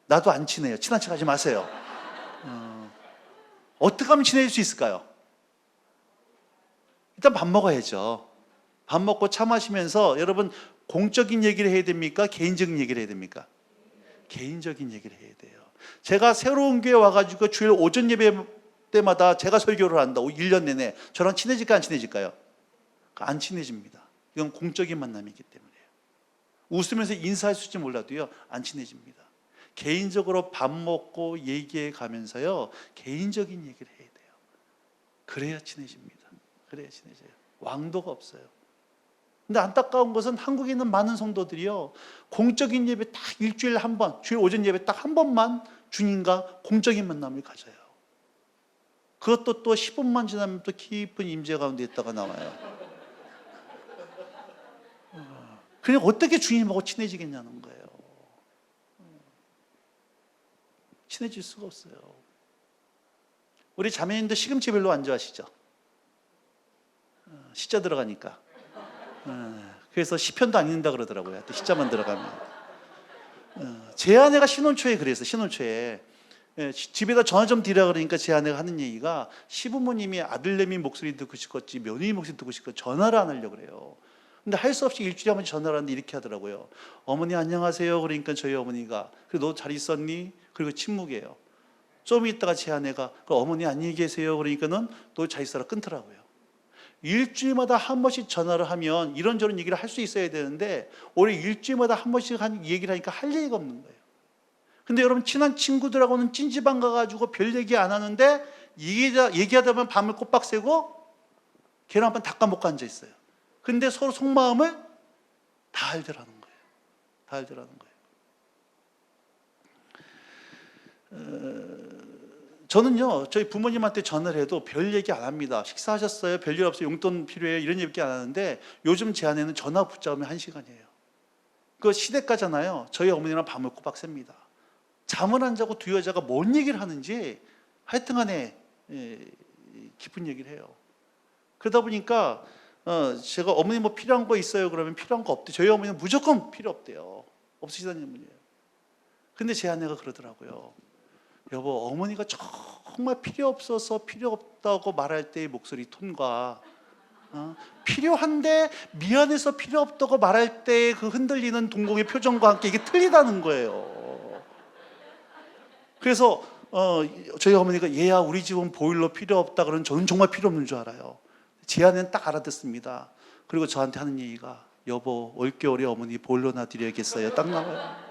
나도 안 친해요. 친한 척 하지 마세요. 어떻게 하면 친해질 수 있을까요? 일단 밥 먹어야죠. 밥 먹고 차 마시면서 여러분 공적인 얘기를 해야 됩니까? 개인적인 얘기를 해야 됩니까? 개인적인 얘기를 해야 돼요. 제가 새로운 교회 와가지고 주일 오전 예배 때마다 제가 설교를 한다. 1년 내내 저랑 친해질까 안 친해질까요? 안 친해집니다. 이건 공적인 만남이기 때문에요. 웃으면서 인사할 수 있을지 몰라도요 안 친해집니다. 개인적으로 밥 먹고 얘기해 가면서요 개인적인 얘기를 해야 돼요. 그래야 친해집니다. 그래야 친해져요. 왕도가 없어요. 근데 안타까운 것은 한국에 있는 많은 성도들이요 공적인 예배 딱 일주일에 한 번, 주일 오전 예배 딱 한 번만 주님과 공적인 만남을 가져요. 그것도 또 10분만 지나면 또 깊은 임재 가운데 있다가 나와요. 그냥 어떻게 주님하고 친해지겠냐는 거예요. 친해질 수가 없어요. 우리 자매님들 시금치 별로 안 좋아하시죠? 시자 들어가니까. 그래서 시편도 안 읽는다 그러더라고요. 또 시자만 들어가면. 제 아내가 신혼초에 그랬어요. 신혼초에. 집에다 전화 좀 드리라 그러니까 제 아내가 하는 얘기가 시부모님이 아들내미 목소리 듣고 싶었지 며느리 목소리 듣고 싶고 전화를 안 하려고 그래요. 근데 할 수 없이 일주일에 한 번 전화를 하는데 이렇게 하더라고요. 어머니 안녕하세요. 그러니까 저희 어머니가 그래 너 잘 있었니? 그리고 침묵이에요. 좀 있다가 제 아내가 어머니 안녕히 계세요. 그러니까는 너 잘 있어라 끊더라고요. 일주일마다 한 번씩 전화를 하면 이런저런 얘기를 할 수 있어야 되는데 올해 일주일마다 한 번씩 얘기를 하니까 할 얘기가 없는 거예요. 근데 여러분 친한 친구들하고는 찐지방 가가지고 별 얘기 안 하는데 얘기하다 보면 밤을 꼬박 새고 계란 한판 닦아 먹고 앉아 있어요. 근데 서로 속마음을 다 알더라는 거예요. 다 알더라는 거예요. 저는요 저희 부모님한테 전화를 해도 별 얘기 안 합니다. 식사하셨어요? 별일 없어요? 용돈 필요해요? 이런 얘기 안 하는데 요즘 제 아내는 전화 붙잡으면 1시간이에요. 그거 시댁가잖아요. 저희 어머니랑 밤을 꼬박 셉니다. 잠을 안 자고 두 여자가 뭔 얘기를 하는지 하여튼간에 깊은 얘기를 해요. 그러다 보니까 제가 어머니 뭐 필요한 거 있어요? 그러면 필요한 거 없대요. 저희 어머니는 무조건 필요 없대요. 없으시다는 분이에요. 근데 제 아내가 그러더라고요. 여보 어머니가 정말 필요 없어서 필요 없다고 말할 때의 목소리 톤과 필요한데 미안해서 필요 없다고 말할 때 그 흔들리는 동공의 표정과 함께 이게 틀리다는 거예요. 그래서 저희 어머니가 얘야 우리 집은 보일러 필요 없다 그러면 저는 정말 필요 없는 줄 알아요. 제 아내는 딱 알아듣습니다. 그리고 저한테 하는 얘기가 여보 올겨울에 어머니 보일러나 드려야겠어요. 딱 나와요.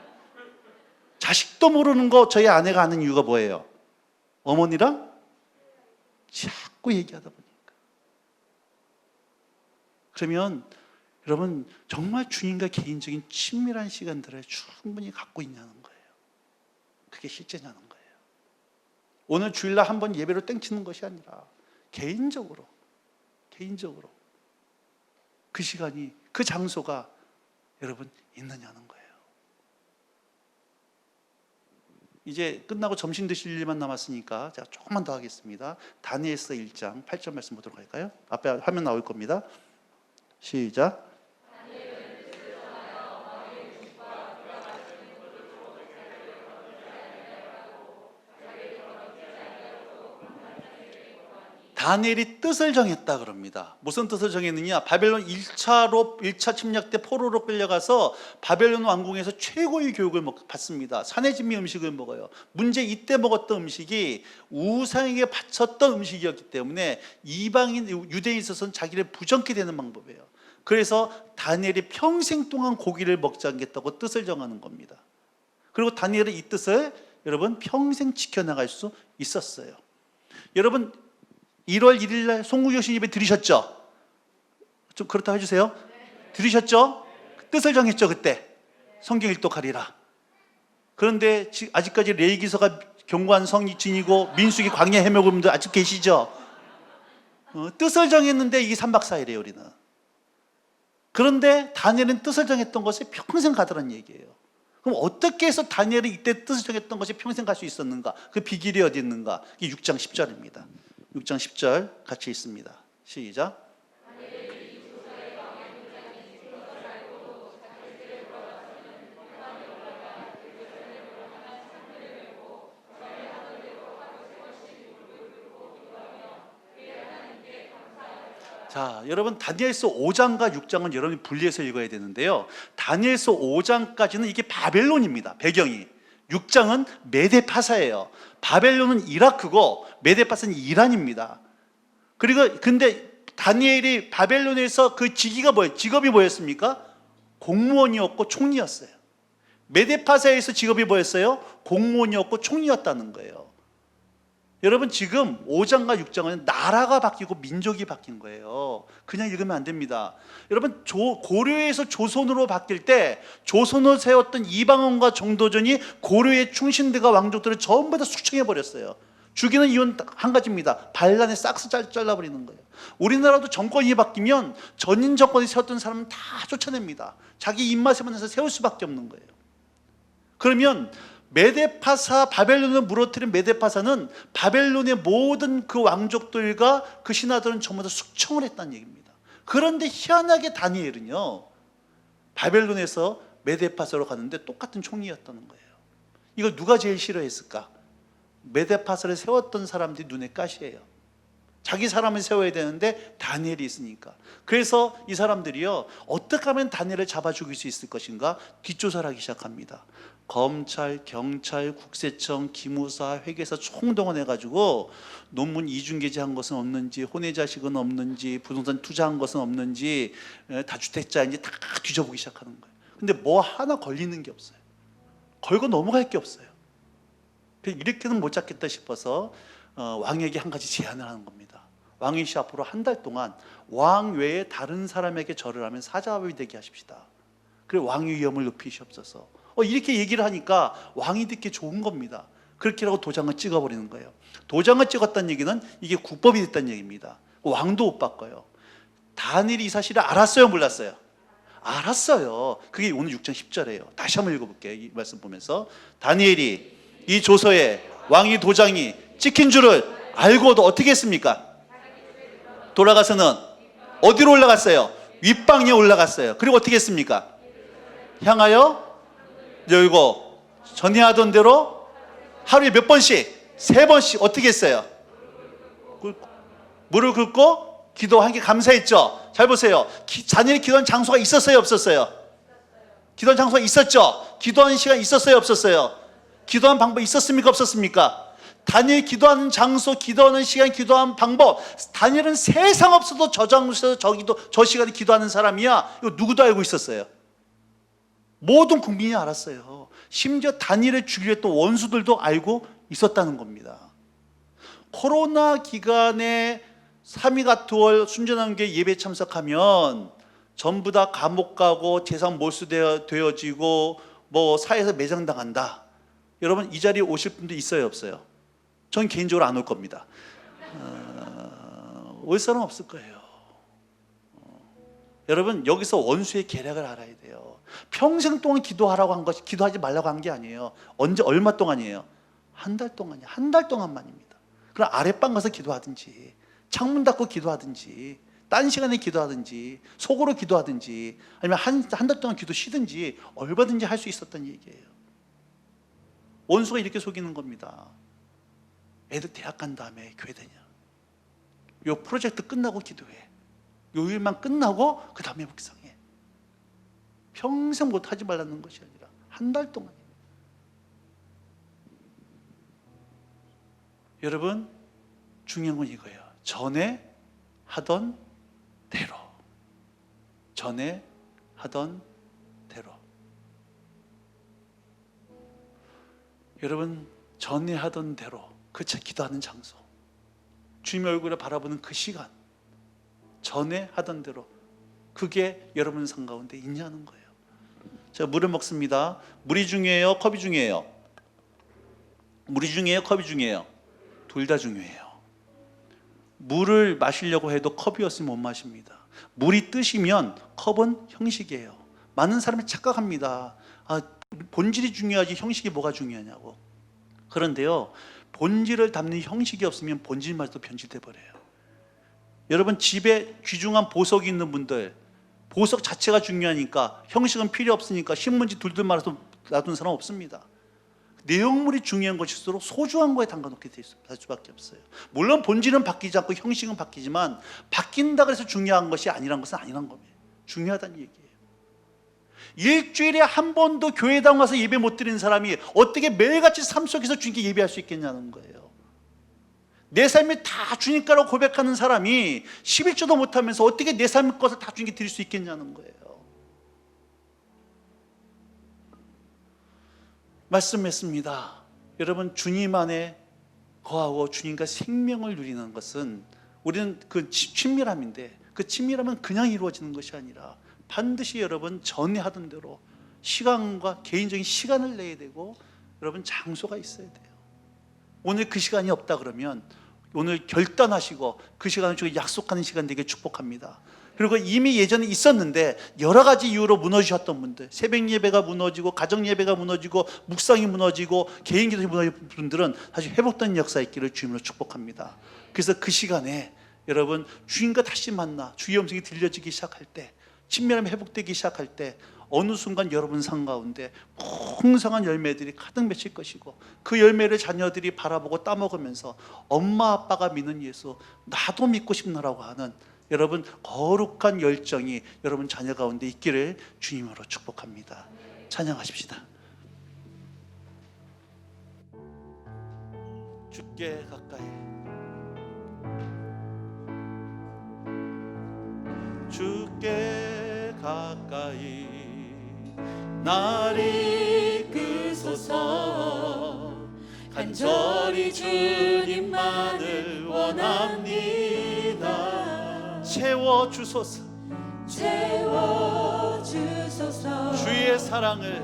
자식도 모르는 거 저희 아내가 아는 이유가 뭐예요? 어머니랑 자꾸 얘기하다 보니까. 그러면 여러분 정말 주님과 개인적인 친밀한 시간들을 충분히 갖고 있냐는 거예요. 그게 실제냐는 거예요. 오늘 주일날 한 번 예배로 땡치는 것이 아니라 개인적으로 그 시간이 그 장소가 여러분 있느냐는 거예요. 이제 끝나고 점심 드실 일만 남았으니까 제가 조금만 더 하겠습니다. 다니엘서 1장 8절 말씀 보도록 할까요? 앞에 화면 나올 겁니다. 시작. 다니엘이 뜻을 정했다 그럽니다. 무슨 뜻을 정했느냐? 바벨론 1차 침략 때 포로로 끌려가서 바벨론 왕궁에서 최고의 교육을 받습니다. 산해진미 음식을 먹어요. 문제 이때 먹었던 음식이 우상에게 바쳤던 음식이었기 때문에 이방인 유대인에 있어서는 자기를 부정케 되는 방법이에요. 그래서 다니엘이 평생 동안 고기를 먹지 않겠다고 뜻을 정하는 겁니다. 그리고 다니엘은 이 뜻을 여러분 평생 지켜나갈 수 있었어요. 여러분 1월 1일 날 송구교신 예배 들으셨죠? 좀 그렇다고 해주세요. 들으셨죠? 뜻을 정했죠 그때. 성경 일독하리라. 그런데 아직까지 레위기서가 견고한 성진이고 민수기 광야 해먹은 분들 아직 계시죠? 뜻을 정했는데 이게 3박 4일이에요 우리는. 그런데 다니엘은 뜻을 정했던 것에 평생 가더란 얘기예요. 그럼 어떻게 해서 다니엘은 이때 뜻을 정했던 것이 평생 갈 수 있었는가? 그 비결이 어디 있는가? 이게 6장 10절입니다. 6장 10절 같이 있습니다. 시작. 자, 여러분 다니엘서 5장과 6장은 여러분이 분리해서 읽어야 되는데요. 다니엘서 5장까지는 이게 바벨론입니다. 배경이. 6장은 메데파사예요. 바벨론은 이라크고 메데파사는 이란입니다. 그리고 근데 다니엘이 바벨론에서 그 직업이 뭐였습니까? 공무원이었고 총리였어요. 메데파사에서 직업이 뭐였어요? 공무원이었고 총리였다는 거예요. 여러분 지금 5장과 6장은 나라가 바뀌고 민족이 바뀐 거예요. 그냥 읽으면 안 됩니다. 여러분 고려에서 조선으로 바뀔 때 조선을 세웠던 이방원과 정도전이 고려의 충신들과 왕족들을 전부 다 숙청해버렸어요. 죽이는 이유는 한 가지입니다. 반란에 싹스 잘라버리는 거예요. 우리나라도 정권이 바뀌면 전인 정권이 세웠던 사람은 다 쫓아냅니다. 자기 입맛에 맞춰서 세울 수밖에 없는 거예요. 그러면 메데파사, 바벨론을 무너뜨린 메데파사는 바벨론의 모든 그 왕족들과 그 신하들은 전부 다 숙청을 했다는 얘기입니다. 그런데 희한하게 다니엘은요 바벨론에서 메데파사로 갔는데 똑같은 총리였다는 거예요. 이걸 누가 제일 싫어했을까? 메데파사를 세웠던 사람들이 눈에 가시예요. 자기 사람을 세워야 되는데 다니엘이 있으니까. 그래서 이 사람들이요 어떻게 하면 다니엘을 잡아 죽일 수 있을 것인가 뒷조사를 하기 시작합니다. 검찰, 경찰, 국세청, 기무사, 회계사 총동원해가지고 논문 이중계제한 것은 없는지, 혼외자식은 없는지, 부동산 투자한 것은 없는지, 다주택자인지 다 뒤져보기 시작하는 거예요. 근데 뭐 하나 걸리는 게 없어요. 걸고 넘어갈 게 없어요. 이렇게는 못 잡겠다 싶어서 왕에게 한 가지 제안을 하는 겁니다. 왕이시 앞으로 한 달 동안 왕 외에 다른 사람에게 절을 하면 사자밥이 되게 하십시다. 그리고 왕의 위엄을 높이시옵소서. 이렇게 얘기를 하니까 왕이 듣기 좋은 겁니다. 그렇게 하고 도장을 찍어버리는 거예요. 도장을 찍었다는 얘기는 이게 국법이 됐다는 얘기입니다. 왕도 못 바꿔요. 다니엘이 이 사실을 알았어요, 몰랐어요? 알았어요. 그게 오늘 6장 10절이에요. 다시 한번 읽어볼게요. 이 말씀 보면서 다니엘이 이 조서에 왕의 도장이 찍힌 줄을 알고도 어떻게 했습니까? 돌아가서는 어디로 올라갔어요? 윗방에 올라갔어요. 그리고 어떻게 했습니까? 향하여 열고 전에하던 대로 하루에 몇 번씩? 3번씩 어떻게 했어요? 무릎 꿇고 기도한 게 감사했죠. 잘 보세요. 다니엘이 기도한 장소가 있었어요, 없었어요? 기도한 장소가 있었죠. 기도하는 시간 있었어요, 없었어요? 기도한 방법 있었습니까, 없었습니까? 다니엘 기도하는 장소, 기도하는 시간, 기도하는 방법. 다니엘은 세상 없어도 저 장소에서 저 시간에 기도하는 사람이야. 이거 누구도 알고 있었어요. 모든 국민이 알았어요. 심지어 다니엘을 죽이려 했던 원수들도 알고 있었다는 겁니다. 코로나 기간에 3.2가토월 순전한교회 예배 참석하면 전부 다 감옥 가고 재산 몰수되어지고 뭐 사회에서 매장당한다. 여러분 이 자리에 오실 분도 있어요, 없어요? 전 개인적으로 안 올 겁니다. 올 사람 없을 거예요. 여러분 여기서 원수의 계략을 알아야 돼요. 평생 동안 기도하라고 한 것이 기도하지 말라고 한 게 아니에요. 언제 얼마 동안이에요? 한 달 동안이에요. 한 달 동안만입니다. 그럼 아랫방 가서 기도하든지 창문 닫고 기도하든지 딴 시간에 기도하든지 속으로 기도하든지 아니면 한 달 동안 기도 쉬든지 얼마든지 할 수 있었던 얘기예요. 원수가 이렇게 속이는 겁니다. 애들 대학 간 다음에 교회 되냐? 요 프로젝트 끝나고 기도해. 요 일만 끝나고 그 다음에 묵상해. 평생 못하지 말라는 것이 아니라 한 달 동안. 여러분, 중요한 건 이거예요. 전에 하던 대로. 전에 하던 대로. 여러분, 전에 하던 대로 그 기도하는 장소, 주님의 얼굴을 바라보는 그 시간, 전에 하던 대로 그게 여러분 삶 가운데 있냐는 거예요. 제가 물을 먹습니다. 물이 중요해요? 컵이 중요해요? 물이 중요해요? 컵이 중요해요? 둘 다 중요해요. 물을 마시려고 해도 컵이 없으면 못 마십니다. 물이 뜨시면 컵은 형식이에요. 많은 사람이 착각합니다. 본질이 중요하지 형식이 뭐가 중요하냐고. 그런데요, 본질을 담는 형식이 없으면 본질마저도 변질돼 버려요. 여러분, 집에 귀중한 보석이 있는 분들, 보석 자체가 중요하니까 형식은 필요 없으니까 신문지 둘둘 말아서 놔둔 사람 없습니다. 내용물이 중요한 것일수록 소중한 거에 담가놓게 될 수밖에 없어요. 물론 본질은 바뀌지 않고 형식은 바뀌지만 바뀐다고 해서 중요한 것이 아니란 것은 아니란 겁니다. 중요하다는 얘기예요. 일주일에 한 번도 교회당 와서 예배 못 드리는 사람이 어떻게 매일같이 삶 속에서 주님께 예배할 수 있겠냐는 거예요. 내 삶이 다 주님께라고 고백하는 사람이 11조도 못하면서 어떻게 내 삶의 것을 다 주님께 드릴 수 있겠냐는 거예요. 말씀했습니다. 여러분, 주님 안에 거하고 주님과 생명을 누리는 것은 우리는 그 친밀함인데, 그 친밀함은 그냥 이루어지는 것이 아니라 반드시 여러분 전에 하던 대로 시간과 개인적인 시간을 내야 되고, 여러분 장소가 있어야 돼요. 오늘 그 시간이 없다 그러면 오늘 결단하시고 그 시간을 주고 약속하는 시간 되게 축복합니다. 그리고 이미 예전에 있었는데 여러 가지 이유로 무너지셨던 분들, 새벽 예배가 무너지고 가정 예배가 무너지고 묵상이 무너지고 개인 기도가 무너진 분들은 다시 회복된 역사 있기를 주님으로 축복합니다. 그래서 그 시간에 여러분 주님과 다시 만나 주의 음성이 들려지기 시작할 때, 친밀함이 회복되기 시작할 때 어느 순간 여러분 삶 가운데 풍성한 열매들이 가득 맺힐 것이고, 그 열매를 자녀들이 바라보고 따먹으면서 엄마 아빠가 믿는 예수 나도 믿고 싶나라고 하는 여러분 거룩한 열정이 여러분 자녀 가운데 있기를 주님으로 축복합니다. 찬양하십시다. 주께 가까이, 주께 가까이 날 이끄소서. 간절히 주님만을 원합니다. 채워주소서. 채워주소서. 주의 사랑을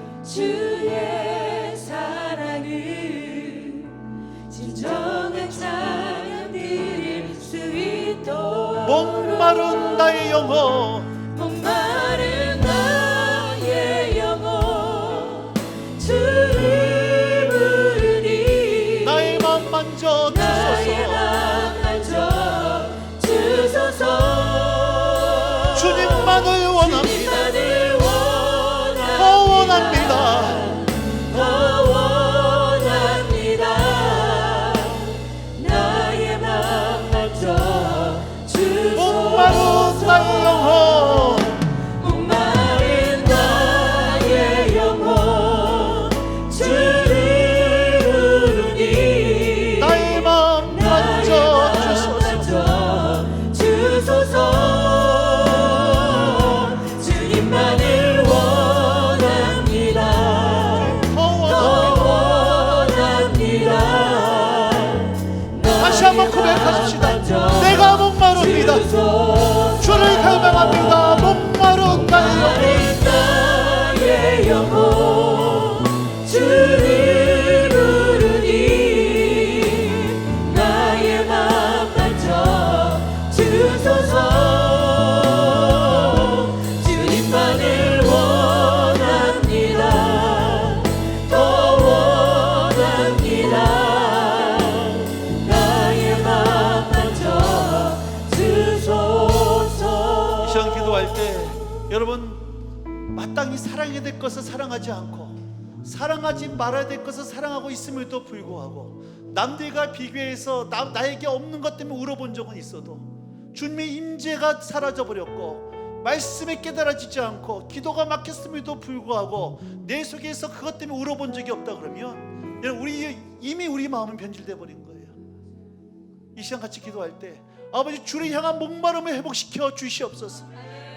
진정한 찬양 드릴 수 있도록. 목마른 나의 영혼, 목마른 나의 영혼 주를 부르니 나의 맘 만져 나의 주소서. 맘 만져 주소서. 주님만을 원합니다. 주님만을 원합니다. 더 원합니다. 더 원합니다. 나의 맘 만져 주소서. 목마른 나의 영혼, 목마른 나의 영혼 주를 부르니 나의 맘 만져 주소서. 주님만을 원합니다. 더 더 원합니다. 원합니다. 다시 한번 고백하십시다. 내가 목마릅니다. 주를 갈망합니다. 목마른 나의 영혼, 주를 부르니 나의 맘 만져 주소서. 주님만을 원합니다. 더 원합니다. 나의 맘 만져 주소서. 이 시간 기도할 때 여러분 마땅히 사랑해야 될 것을 사랑하지 않고 사랑하지 말아야 될 것을 사랑하고 있음에도 불구하고 남들과 비교해서 나에게 없는 것 때문에 울어본 적은 있어도 주님의 임재가 사라져버렸고 말씀에 깨달아지지 않고 기도가 막혔음에도 불구하고 내 속에서 그것 때문에 울어본 적이 없다 그러면 여러분, 이미 우리 마음은 변질돼 버린 거예요. 이 시간 같이 기도할 때 아버지, 주를 향한 목마름을 회복시켜 주시옵소서.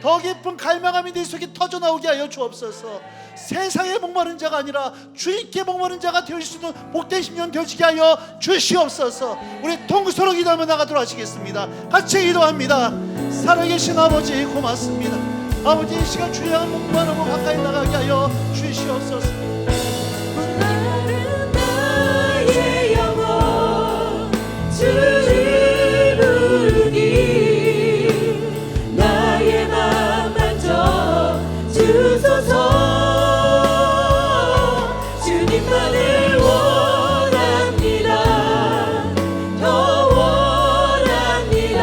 더 깊은 갈망함이 내 속에 터져나오게 하여 주옵소서. 세상에 목마른 자가 아니라 주님께 목마른 자가 되실 수 있는 복된 심령 되시게 하여 주시옵소서. 우리 통수로 기도하며 나가도록 하시겠습니다. 같이 기도합니다. 살아계신 아버지 고맙습니다. 아버지, 이 시간 주를 향한 목마름을 가까이 나가게 하여 주시옵소서. 나는 나의 영혼 주를 부르니 나의 맘 만져 주소서. 주님만을 원합니다. 더 원합니다.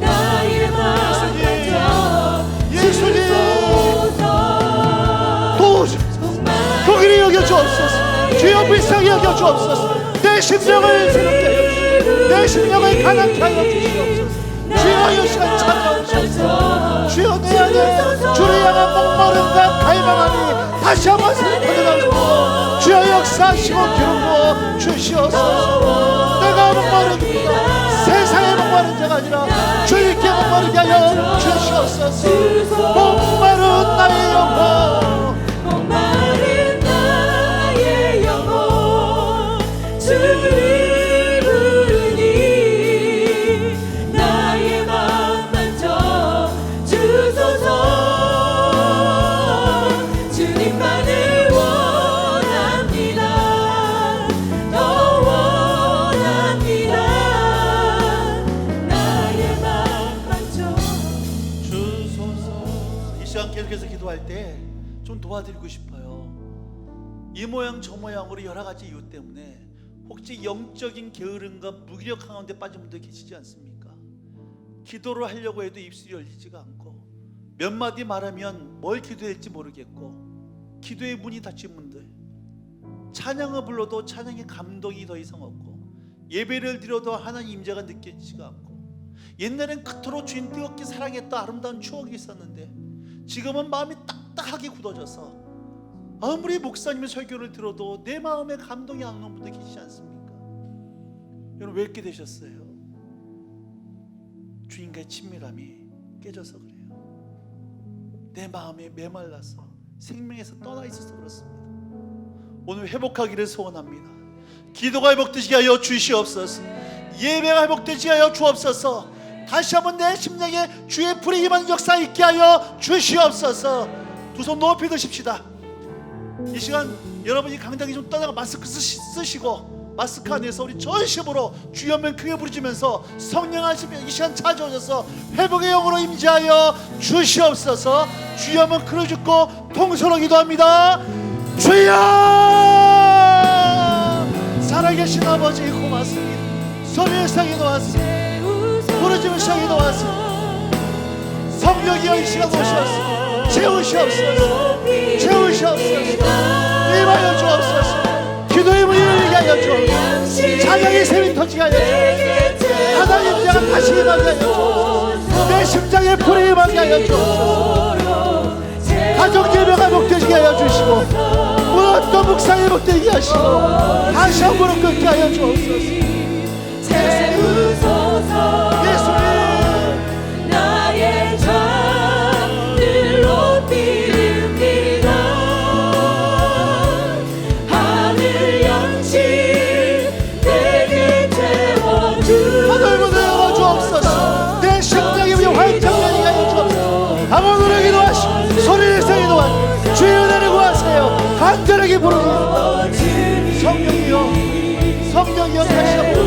나의 맘 만져 주소서. 거기를 여겨 주옵소서. 주여 불쌍히 여겨 주옵소서. 내 심령을 새롭게 하여 주시옵소서. 내 심령을 가난케 하여 주시옵소서. 주여 이 시간 찾아오소서. 주여 내 안에 주를 향한 목마름과 갈망함이 다시 한번 터져나오고 주여 역사하시고 기름 부어 주시옵소서. 내가 목마릅니다. 세상에 목마른 자가 아니라 주님께 목마르게 하여 주시옵소서. 목마른 나의 영혼, 목마른 나의 영혼 주를 부르니 나의 맘 만져 주소서. 주님만을 원합니다. 더 원합니다. 나의 맘 만져 주소서. 이 시간 계속해서 기도할 때 좀 도와드리고 싶어요. 이 모양 저 모양으로 여러 가지 이유 때문에 혹시 영적인 게으름과 무기력 가운데 빠진 분들 계시지 않습니까? 기도를 하려고 해도 입술이 열리지가 않고 몇 마디 말하면 뭘 기도할지 모르겠고 기도의 문이 닫힌 분들, 찬양을 불러도 찬양의 감동이 더 이상 없고 예배를 드려도 하나님 임재가 느껴지지가 않고 옛날엔 그토록 주인 뜨겁게 사랑했던 아름다운 추억이 있었는데 지금은 마음이 딱딱하게 굳어져서 아무리 목사님의 설교를 들어도 내 마음에 감동이 안 오는 분들 계시지 않습니까? 여러분, 왜 이렇게 되셨어요? 주인과의 친밀함이 깨져서 그래요. 내 마음에 메말라서 생명에서 떠나 있어서 그렇습니다. 오늘 회복하기를 소원합니다. 기도가 회복되시게 하여 주시옵소서. 예배가 회복되시게 하여 주옵소서. 다시 한번 내 심령에 주의 불이 임하는 역사 있게 하여 주시옵소서. 두 손 높이 드십시다. 이 시간 여러분이 강당에 좀 떠나가 마스크 쓰시고 마스크 안에서 우리 전심으로 주의 이름 크게 부르짖으면서 성령 하시며 이 시간 찾아오셔서 회복의 영으로 임재하여 주시옵소서. 주의 이름 크게 죽고 통서로 기도합니다. 주여, 살아계신 아버지 고맙습니다. 소리의 상이 놓았습니다. 부르짖는 상이 놓았습니다. 성령이여 이 시간 오셨습니다. 채우시옵소서. 채우시옵소서. 임하여 주옵소서. 기도의 문이 열리게 하여 주옵소서. 찬양의 샘이 터지게 하여 주옵소서. 하나님 자가 다시 임하게 하여 주옵소서. 내 심장에 불이 임하게 하여 주옵소서. 가족 예배가 회복되게 하여 주시고 무엇도 묵상이 회복되게 하시고 다시 한번 끊게 하여 주옵소서. 예수님, 나의 잔을 높이 듭니다. 하늘 양식 내게 채워주소서. 하늘문을 열어주옵소서. 내 심장이 활짝 열리게 하여 주옵소서. 아무노래 기도하시고 소리를 세게 기도하시고 주의 은혜를 구하세요. 간절하게 부르짖습니다. 성령이여, 성령이여 다시 한번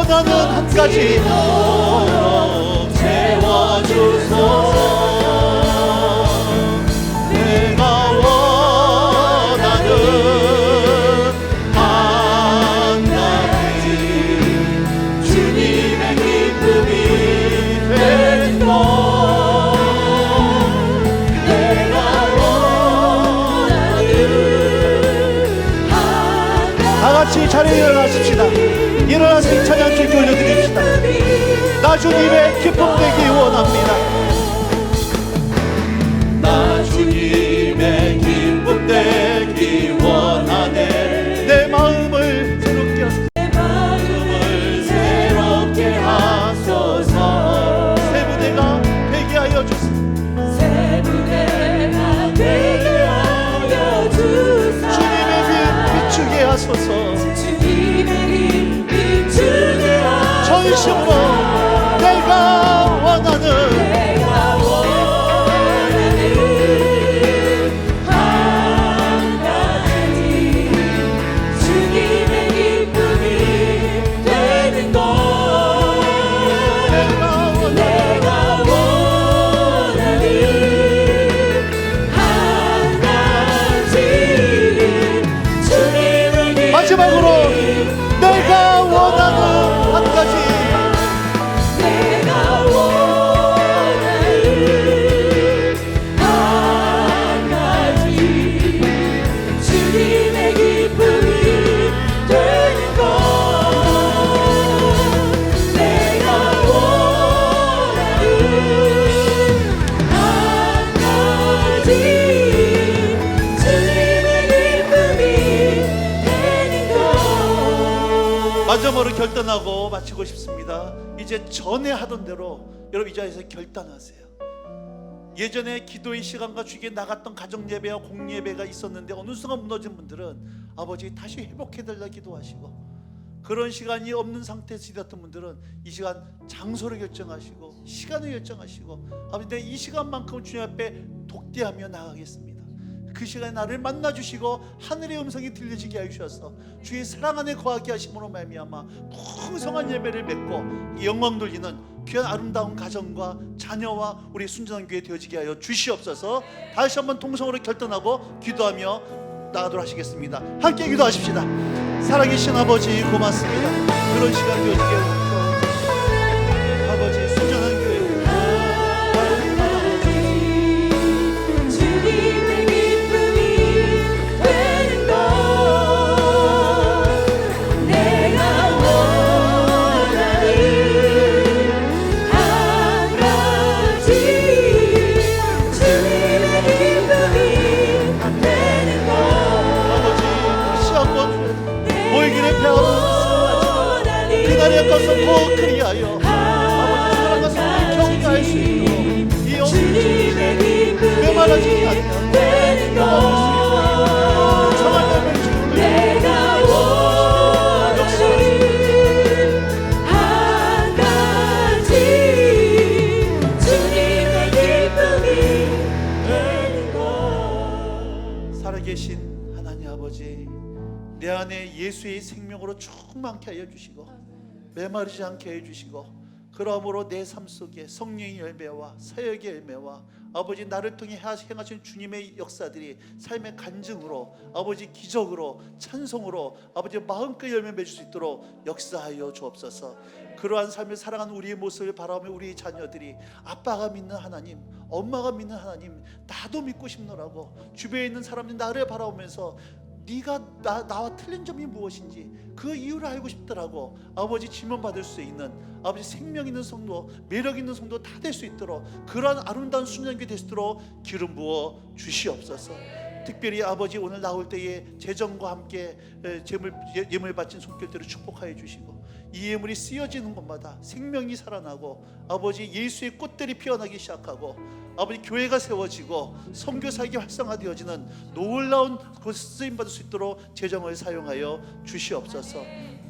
원하는 한 가지 채워주소서. 내가 원하는 한 가지 주님의 기쁨이 되는 것. 내가 원하는 다 같이 자리에 일어나십시다. 일어나서 이 찬양 주께 올려드립시다. 나 주님의 기쁨 되기 원합니다. 나 주님의 기쁨 되기 원하네. 내 마음을 새롭게 하소서. 마음을 새롭게 하소서. 새 부대가 되게 하여 주소서. 새 부대가 되게 하여 주소서. 주님의 빛 비추게 하소서. 주님의 빛 비추게 하소서. 전심으로 내가 원하는 내가 원하는 한 가지 주님의 기쁨이 되는 것. 내가 원하는 한 가지 주님의 기쁨이 마지막으로 내가 원하는 한 가지 내가 원하는 한 가지 주님의 기쁨이 되는 것. 내가 원하는 한 가지 주님의 기쁨이 되는 것. 마지막으로 결단하고 마치고 싶습니다. 이제 전에 하던 대로 여러분 이 자리에서 결단하세요. 예전에 기도의 시간과 주기에 나갔던 가정 예배와 공 예배가 있었는데 어느 순간 무너진 분들은 아버지 다시 회복해달라 기도하시고, 그런 시간이 없는 상태에서 지냈던 분들은 이 시간 장소를 결정하시고 시간을 결정하시고, 아버지 내 이 시간만큼 주님 앞에 독대하며 나가겠습니다. 그 시간에 나를 만나주시고 하늘의 음성이 들려지게 하셔서 주의 사랑 안에 거하게 하심으로 말미암아 풍성한 예배를 맺고 영광 돌리는 귀한 아름다운 가정과 자녀와 우리 순전한 교회 되어지게 하여 주시옵소서. 다시 한번 통성으로 결단하고 기도하며 나가도록 하시겠습니다. 함께 기도하십시다. 살아계신 아버지 고맙습니다. 그런 시간 되어지게 하여 아버지 순전한 교회 주님의 기쁨이 되는 것. 내가 원하는 한 가지 주님의 기쁨이 되는 것. 아버지 다시 한번 보이기를 배하고 그날의 것을 더 그리하여 아버지 사랑과 성령이 경배할 수 있도록 이 주님의 기쁨이 메말라지지 않는 되는 것. 정말 예배를 주는 내가 원하는 한 가지 주님의 기쁨이 되는 것. 살아계신 하나님 아버지, 내 안에 예수의 생명으로 충만케 하여 주시고 메마르지 않게 해 주시고, 그러므로 내 삶 속에 성령의 열매와 사역의 열매와 아버지 나를 통해 행하신 주님의 역사들이 삶의 간증으로 아버지 기적으로 찬송으로 아버지 마음껏 열매 맺을 수 있도록 역사하여 주옵소서. 그러한 삶을 살아가는 우리의 모습을 바라보며 우리 자녀들이 아빠가 믿는 하나님, 엄마가 믿는 하나님 나도 믿고 싶노라고 주변에 있는 사람들이 나를 바라보면서 네가 나와 틀린 점이 무엇인지 그 이유를 알고 싶더라고 아버지 질문받을 수 있는 아버지 생명 있는 성도, 매력 있는 성도 다 될 수 있도록 그러한 아름다운 순전하게 될 수 있도록 기름 부어 주시옵소서. 특별히 아버지 오늘 나올 때에 재정과 함께 예물 바친 손길들을 축복하여 주시고 이 예물이 쓰여지는 곳마다 생명이 살아나고 아버지 예수의 꽃들이 피어나기 시작하고 아버지 교회가 세워지고 선교사역이 활성화되어지는 놀라운 곳 쓰임받을 수 있도록 재정을 사용하여 주시옵소서.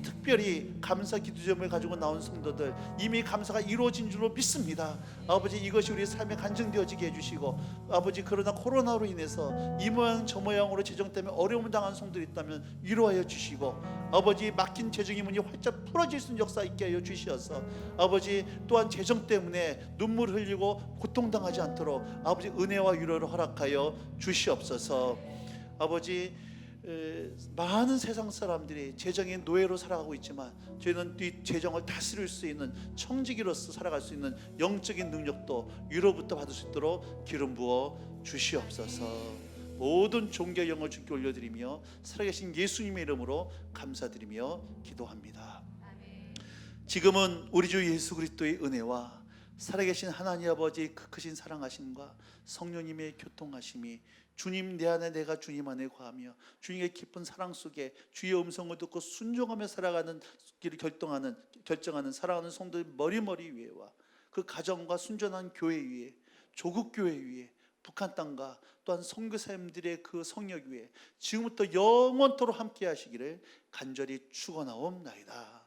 특별히 감사 기도점을 가지고 나온 성도들 이미 감사가 이루어진 줄로 믿습니다. 아버지 이것이 우리 삶에 간증되어지게 해주시고 아버지 그러나 코로나로 인해서 이 모양 저 모양으로 재정 때문에 어려움을 당한 성도들이 있다면 위로하여 주시고 아버지 막힌 재정의 문이 활짝 풀어질 수 있는 역사 있게 하여 주시어서 아버지 또한 재정 때문에 눈물 흘리고 고통당하지 않도록 아버지 은혜와 위로를 허락하여 주시옵소서. 아버지 많은 세상 사람들이 재정의 노예로 살아가고 있지만 저희는 이 재정을 다스릴 수 있는 청지기로서 살아갈 수 있는 영적인 능력도 위로부터 받을 수 있도록 기름 부어 주시옵소서. 모든 존귀 영을 주께 올려드리며 살아계신 예수님의 이름으로 감사드리며 기도합니다. 지금은 우리 주 예수 그리스도의 은혜와 살아계신 하나님 아버지의 그 크신 사랑하심과 성령님의 교통하심이 주님 내 안에 내가 주님 안에 거하며 주님의 깊은 사랑 속에 주의 음성을 듣고 순종하며 살아가는 길을 결정하는 사랑하는 성도의 머리 위에와 그 가정과 순전한 교회 위에 조국 교회 위에 북한 땅과 또한 선교사님들의 그 성역 위에 지금부터 영원토록 함께 하시기를 간절히 축원하옵나이다.